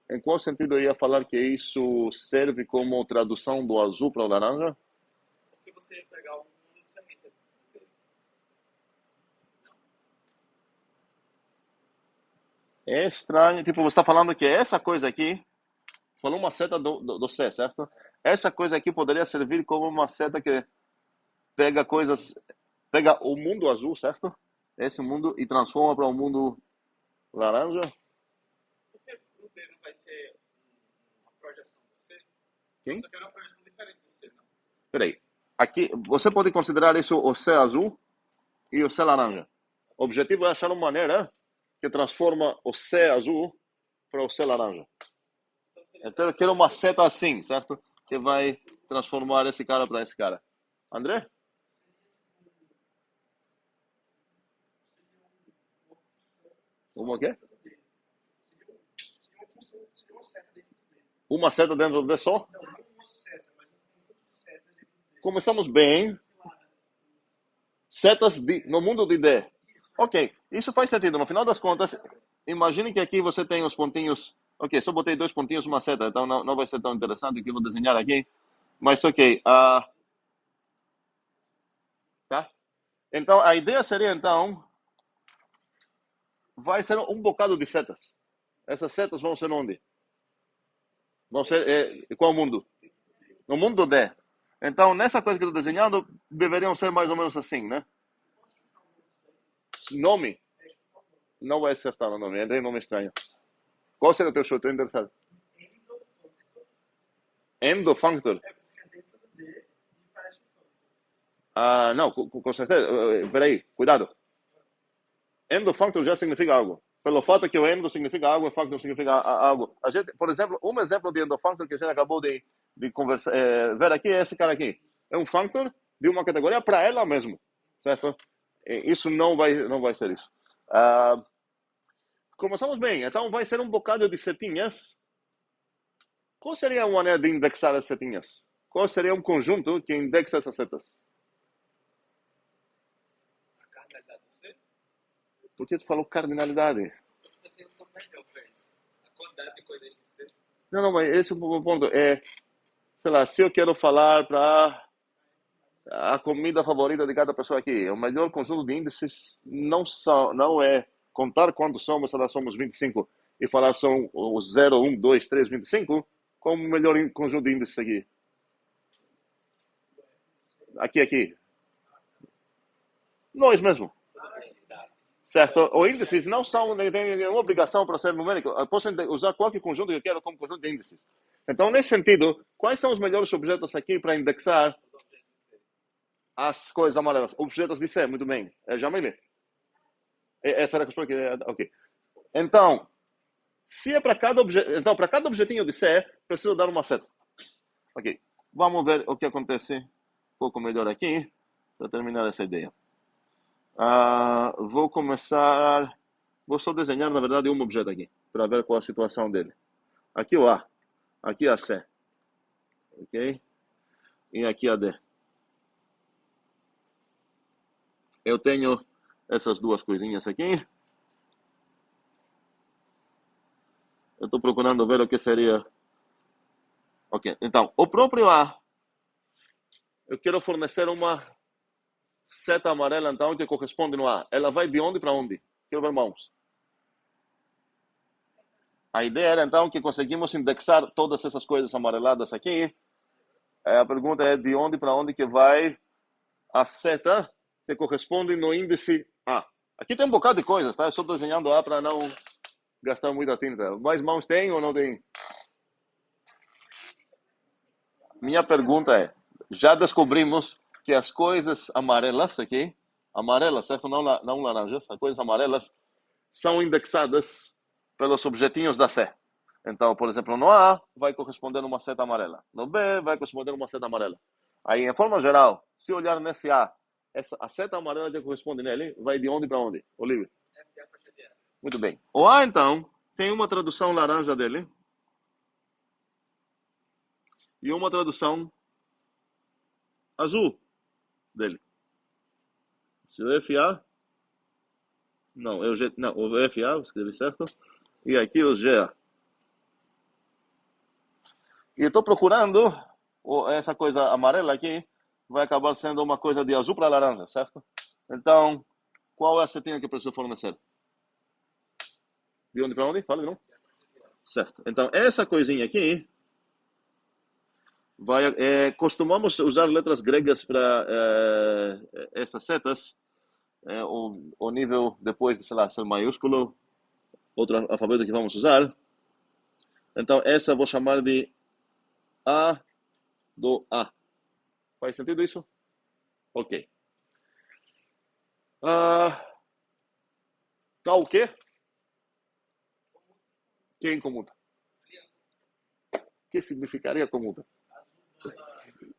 Em qual sentido eu ia falar que isso serve como tradução do azul para o laranja? Porque você ia pegar um mundo diferente dele. É estranho, tipo, você está falando que essa coisa aqui, falou uma seta do C, certo? Essa coisa aqui poderia servir como uma seta que pega coisas, pega o mundo azul, certo? Esse mundo e transforma para um mundo laranja. Porque o D não vai ser uma projeção do C? Sim? Eu só quero uma projeção diferente do C, não? Peraí. Aqui, você pode considerar isso o C azul e o C laranja. O objetivo é achar uma maneira que transforma o C azul para o C laranja. Então seria Então eu quero uma seta assim, certo? Que vai transformar esse cara para esse cara. André? Uma o quê? Seria uma seta dentro do D. Uma seta dentro do D só? Não, não uma seta, mas um conjunto de setas dentro do D. Começamos bem. Setas no mundo de D. Ok, isso faz sentido. No final das contas, imagine que aqui você tem os pontinhos. Ok, só botei 2 pontinhos uma seta, então não vai ser tão interessante o que eu vou desenhar aqui. Mas ok, tá? Então a ideia seria então, vai ser um bocado de setas. Essas setas vão ser onde? Vão ser qual mundo? No mundo D. Então nessa coisa que eu estou desenhando, deveriam ser mais ou menos assim, né? Nome? Não vai acertar o nome, é nome estranho. Qual seria o teu chute? Estou interessado. Endofunctor. É porque é dentro do D e parece um functor. Ah, não, com certeza. Peraí, cuidado. Endofunctor já significa algo. Pelo fato que o endo significa algo, o functor significa algo. A gente, por exemplo, um exemplo de endofunctor que a gente acabou de conversar, ver aqui é esse cara aqui. É um functor de uma categoria para ela mesmo, certo? Isso não vai ser isso. Começamos bem, então vai ser um bocado de setinhas. Qual seria uma maneira de indexar as setinhas? Qual seria um conjunto que indexa essas setas? a cardinalidade do C? Por que tu falou cardinalidade? Está sendo tão melhor para isso. A quantidade de coisas de C. Não, mas esse é o ponto. Sei lá, se eu quero falar para a comida favorita de cada pessoa aqui, o melhor conjunto de índices não é contar quantos somos, se nós somos 25, e falar são os 0, 1, 2, 3, 25, como o melhor conjunto de índices aqui. Aqui. Nós mesmo. Certo? Os índices não têm nenhuma obrigação para ser numérico. Eu posso usar qualquer conjunto que eu quero como conjunto de índices. Então, nesse sentido, quais são os melhores objetos aqui para indexar Os objetos de C. as coisas amarelas? Objetos de C, muito bem. Jamile? Essa era a resposta que... Ok. Então, se é para cada objeto... Então, para cada objetinho de C, preciso dar uma seta. Ok. Vamos ver o que acontece um pouco melhor aqui, para terminar essa ideia. Vou começar... Vou só desenhar, na verdade, um objeto aqui, para ver qual a situação dele. Aqui o A. Aqui a C. Ok? E aqui a D. Eu tenho essas duas coisinhas aqui. Eu estou procurando ver o que seria. Ok, então, o próprio A. Eu quero fornecer uma seta amarela, então, que corresponde no A. Ela vai de onde para onde? Quero ver mãos. A ideia era, então, que conseguimos indexar todas essas coisas amareladas aqui. A pergunta é de onde para onde que vai a seta que corresponde no índice A. Aqui tem um bocado de coisas, tá? Eu só estou desenhando A para não gastar muita tinta. Mais mãos tem ou não tem? Minha pergunta é, já descobrimos que as coisas amarelas aqui, amarelas, certo? Não laranjas, as coisas amarelas são indexadas pelos objetinhos da C. Então, por exemplo, no A vai corresponder uma seta amarela. No B vai corresponder uma seta amarela. Aí, em forma geral, se olhar nesse A, a seta amarela que corresponde nele vai de onde para onde? Olívio? FDA para GDA. Muito bem. O A, então, tem uma tradução laranja dele e uma tradução azul dele. Se o FA... Não, o FA, escrevi certo. E aqui o GA. E eu estou procurando essa coisa amarela aqui, vai acabar sendo uma coisa de azul para laranja, certo? Então, qual é a setinha que eu preciso fornecer? De onde para onde? Fala de novo. Certo. Então, essa coisinha aqui, costumamos usar letras gregas para essas setas, o nível depois de, sei lá, ser maiúsculo, outro alfabeto que vamos usar. Então, essa eu vou chamar de A do A. Faz sentido isso? Ok. Tal o quê? Quem comuta? O que significaria comuta?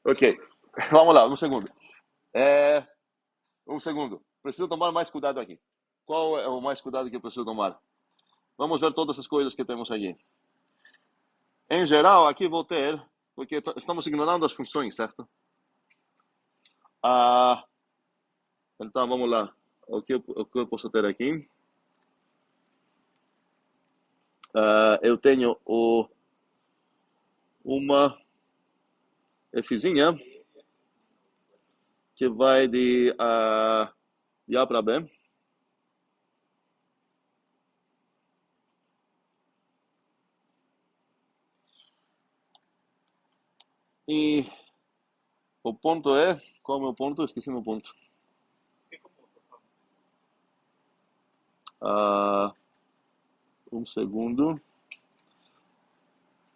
Ok. Vamos lá, um segundo. Um segundo. Preciso tomar mais cuidado aqui. Qual é o mais cuidado que eu preciso tomar? Vamos ver todas as coisas que temos aqui. Em geral, aqui vou ter, porque estamos ignorando as funções, certo? Então, vamos lá. O que eu posso ter aqui? Eu tenho uma Fzinha que vai de A para B. E o ponto é... Qual é o meu ponto? Esqueci meu ponto. Um segundo.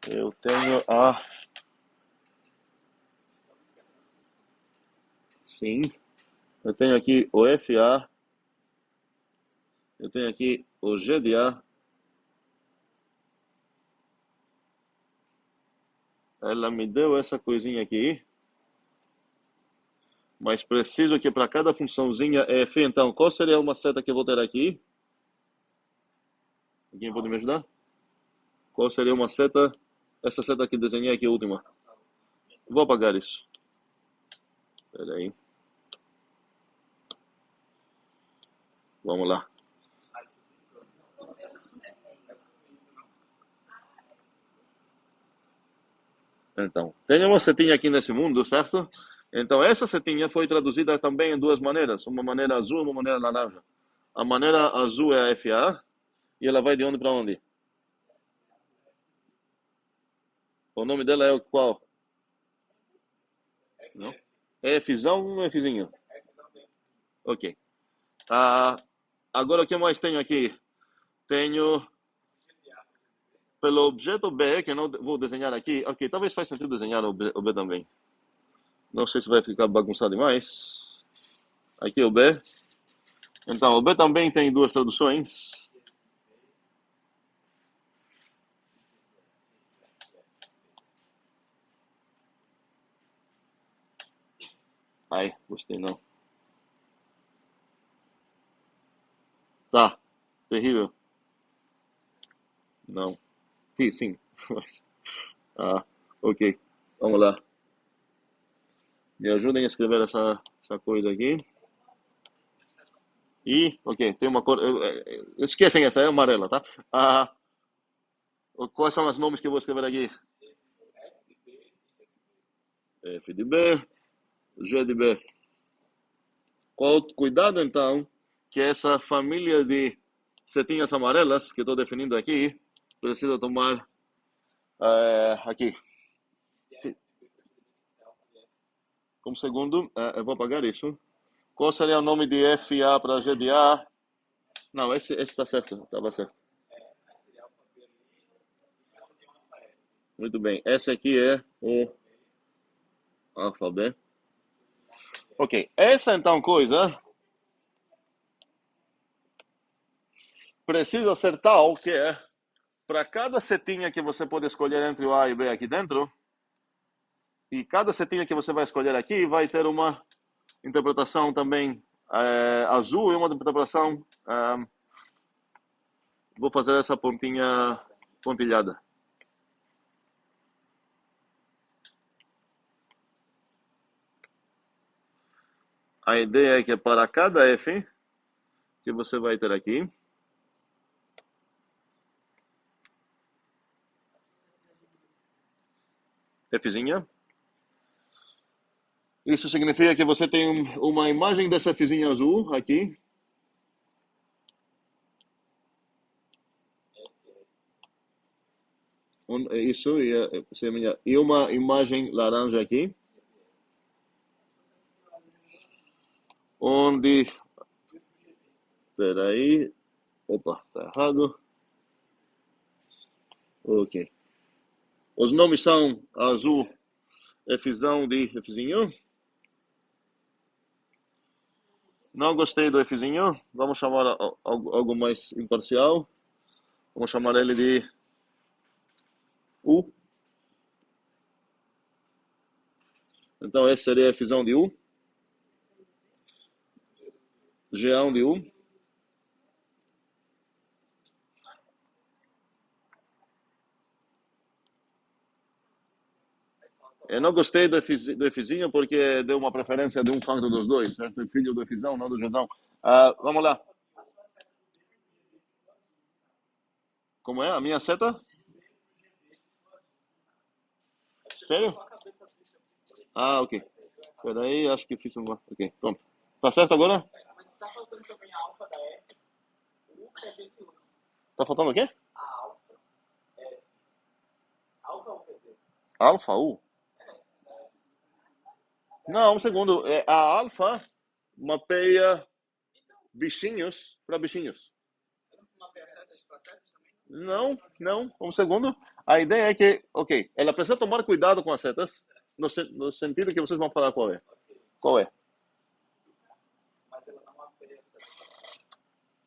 Eu tenho a... Sim. Eu tenho aqui o FA. Eu tenho aqui o GDA. Ela me deu essa coisinha aqui. Mas preciso que para cada funçãozinha F, então, qual seria uma seta que eu vou ter aqui? Alguém pode me ajudar? Qual seria uma seta? Essa seta que desenhei aqui, a última. Vou apagar isso. Espera aí. Vamos lá. Então, tem uma setinha aqui nesse mundo, certo? Então, essa setinha foi traduzida também em duas maneiras. Uma maneira azul e uma maneira laranja. A maneira azul é a FA. E ela vai de onde para onde? O nome dela é o qual? Não? É Fzão ou é Fzinho? Ok. Agora, o que mais tenho aqui? Tenho... Pelo objeto B, que eu não vou desenhar aqui. Ok, talvez faz sentido desenhar o B também. Não sei se vai ficar bagunçado demais. Aqui o B. Então, o B também tem duas traduções. Ai, gostei não. Tá, terrível. Não. Sim. Mas, ok. Vamos lá. Me ajudem a escrever essa coisa aqui. E, ok, tem uma cor... Esquecem essa, é amarela, tá? Quais são os nomes que eu vou escrever aqui? F de B, G de B. Cuidado, então, que essa família de setinhas amarelas que estou definindo aqui, precisa tomar aqui. Como segundo, eu vou apagar isso. Qual seria o nome de FA para GDA? Não, esse está certo, estava certo. Muito bem, esse aqui é o alfabeto. Ok, essa então coisa precisa ser tal que para cada setinha que você pode escolher entre o A e B aqui dentro, e cada setinha que você vai escolher aqui vai ter uma interpretação também azul e uma interpretação... vou fazer essa pontinha pontilhada. A ideia é que para cada F que você vai ter aqui, Fzinha, isso significa que você tem uma imagem dessa Fzinha azul aqui. Isso, e uma imagem laranja aqui, onde, peraí, opa, tá errado, ok. Os nomes são azul, Fzão de Fzinho. Não gostei do Fzinho, vamos chamar algo mais imparcial, vamos chamar ele de U. Então esse seria Fzão de U, Gão de U. Eu não gostei do Fzinho porque deu uma preferência de um canto dos dois, certo? Filho do Fzão, não do Gão. Vamos lá. Como é? A minha seta? Sério? Ah, ok. Peraí, acho que fiz uma. Ok, pronto. Tá certo agora? Mas tá faltando também a alfa da F, U, que é 21. Tá faltando o quê? A alfa. É. Alfa U, quer dizer. Alfa U? Não, um segundo. A alfa mapeia bichinhos para bichinhos. Uma peça setas para setas também? Não. Um segundo. A ideia é que, ok, ela precisa tomar cuidado com as setas, no sentido que vocês vão falar qual é. Qual é? Mas ela não mapeia setas.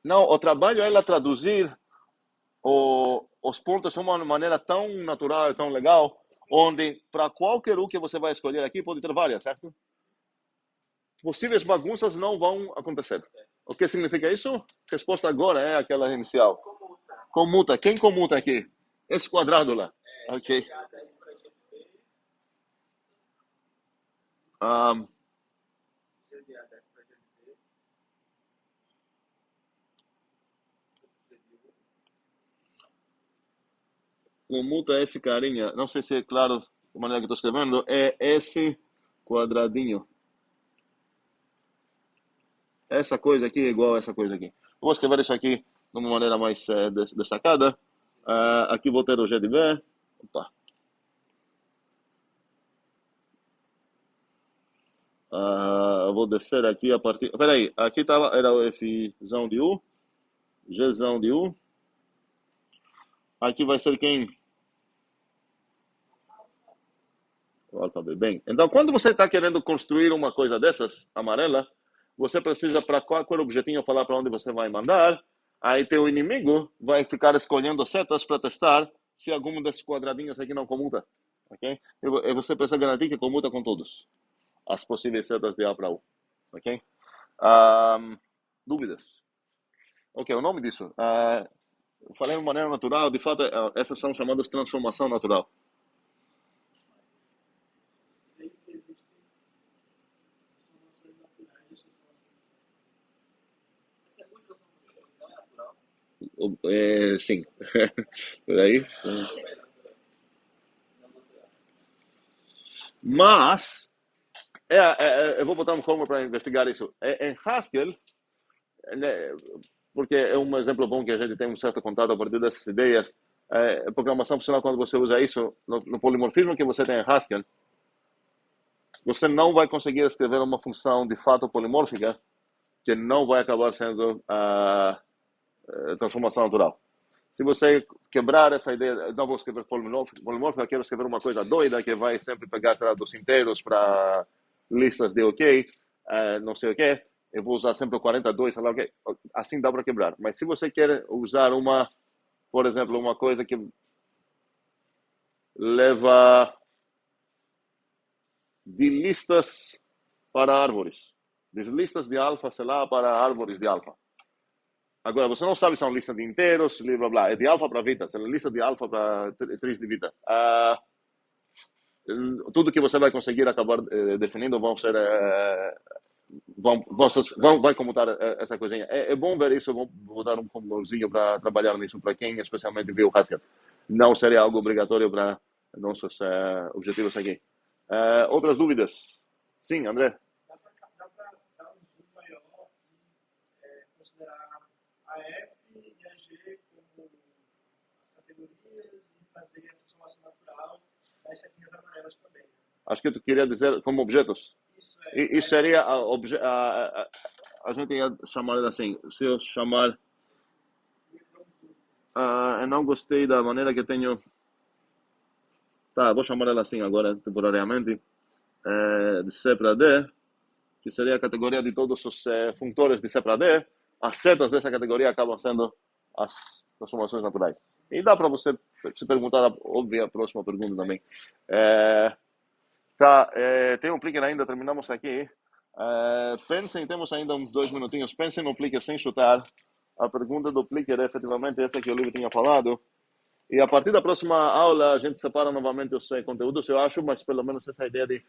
Não, o trabalho é ela traduzir os pontos de uma maneira tão natural, tão legal, onde para qualquer um que você vai escolher aqui pode ter várias, certo? Possíveis bagunças não vão acontecer. O que significa isso? Resposta agora é aquela inicial. Comuta. Quem comuta aqui? Esse quadrado lá. Ok. Um, comuta esse carinha. Não sei se é claro da maneira que estou escrevendo. É esse quadradinho. Essa coisa aqui é igual a essa coisa aqui. Vou escrever isso aqui de uma maneira mais destacada. Aqui vou ter o G de B. Opa. Eu vou descer aqui a partir. Peraí, aqui era o Fzão de U, Gzão de U. Aqui vai ser quem? O alfa B. Bem, então quando você está querendo construir uma coisa dessas, amarela, você precisa, para qual objetinho, falar para onde você vai mandar. Aí teu inimigo vai ficar escolhendo setas para testar se algum desses quadradinhos aqui não comuta. Ok? E você precisa garantir que comuta com todos as possíveis setas de A para U. Ok? Dúvidas? Ok, o nome disso. Eu falei de maneira natural, de fato, essas são chamadas transformação natural. Sim. Por aí. Mas, eu vou botar um como para investigar isso. Em Haskell, né, porque é um exemplo bom que a gente tem um certo contato a partir dessas ideias. Programação funcional, quando você usa isso no polimorfismo que você tem em Haskell, você não vai conseguir escrever uma função de fato polimórfica que não vai acabar sendo transformação natural. Se você quebrar essa ideia, não vou escrever polimórfica, quero escrever uma coisa doida que vai sempre pegar, sei lá, dos inteiros para listas de ok, não sei o que, eu vou usar sempre o 42, sei lá, ok. Assim dá para quebrar. Mas se você quer usar por exemplo, uma coisa que leva de listas para árvores, de listas de alfa, sei lá, para árvores de alfa. Agora, você não sabe se é uma lista de inteiros, blá, blá, blá. É de alfa para vita, é uma lista de alfa para tris de vita. Tudo que você vai conseguir acabar definindo vão ser vai comutar essa coisinha. É bom ver isso, vou dar um combozinho para trabalhar nisso para quem especialmente viu o Haskell. Não seria algo obrigatório para nossos objetivos aqui. Outras dúvidas? Sim, André? Dá para dar um zoom maior e considerar a F e a G como as categorias e fazer a transformação natural das setinhas amarelas também. Acho que tu queria dizer como objetos. Isso é. E seria a gente ia chamar ele assim. Se eu chamar, eu não gostei da maneira que tenho. Tá, vou chamar ela assim agora temporariamente, de C para D, que seria a categoria de todos os funtores de C para D. As setas dessa categoria acabam sendo as transformações naturais. E dá para você se perguntar a próxima pergunta também. Tá, tem um clicker ainda, terminamos aqui. Pensem, temos ainda uns 2 minutinhos. Pensem no clicker sem chutar. A pergunta do clicker é efetivamente essa que o Olívio tinha falado. E a partir da próxima aula, a gente separa novamente os conteúdos, eu acho, mas pelo menos essa ideia de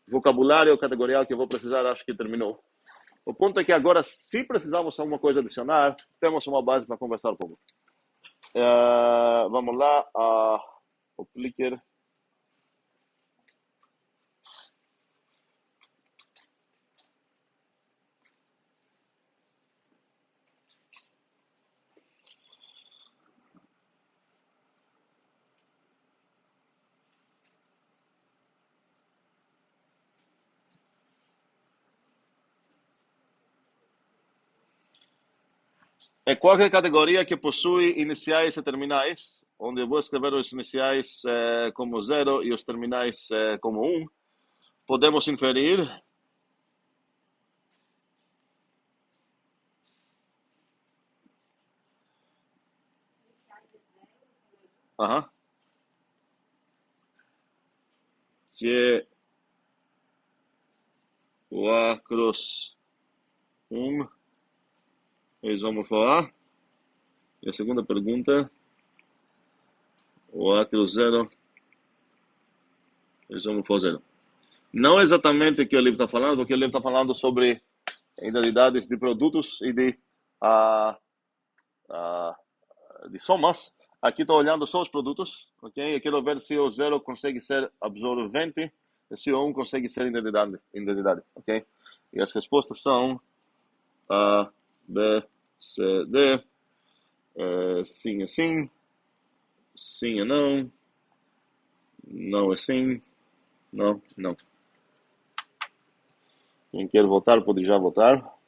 vocabulário categorial que eu vou precisar, acho que terminou. O ponto é que agora, se precisarmos de alguma coisa adicionar, temos uma base para conversar um pouco. Vamos lá, o clicker. É qualquer categoria que possui iniciais e terminais, onde eu vou escrever os iniciais como 0 e os terminais como 1. Podemos inferir que o A cross 1 é isômorfo A. E a segunda pergunta, o A cross 0 é isômorfo 0. Não é exatamente o que o livro está falando, porque o livro está falando sobre identidades de produtos e de somas. Aqui estou olhando só os produtos, ok? Eu quero ver se o 0 consegue ser absorvente e se o 1 consegue ser identidade, ok? E as respostas são A, B, C, D. Sim é sim, sim é não, não é sim, não, não. Quem quer votar pode já votar.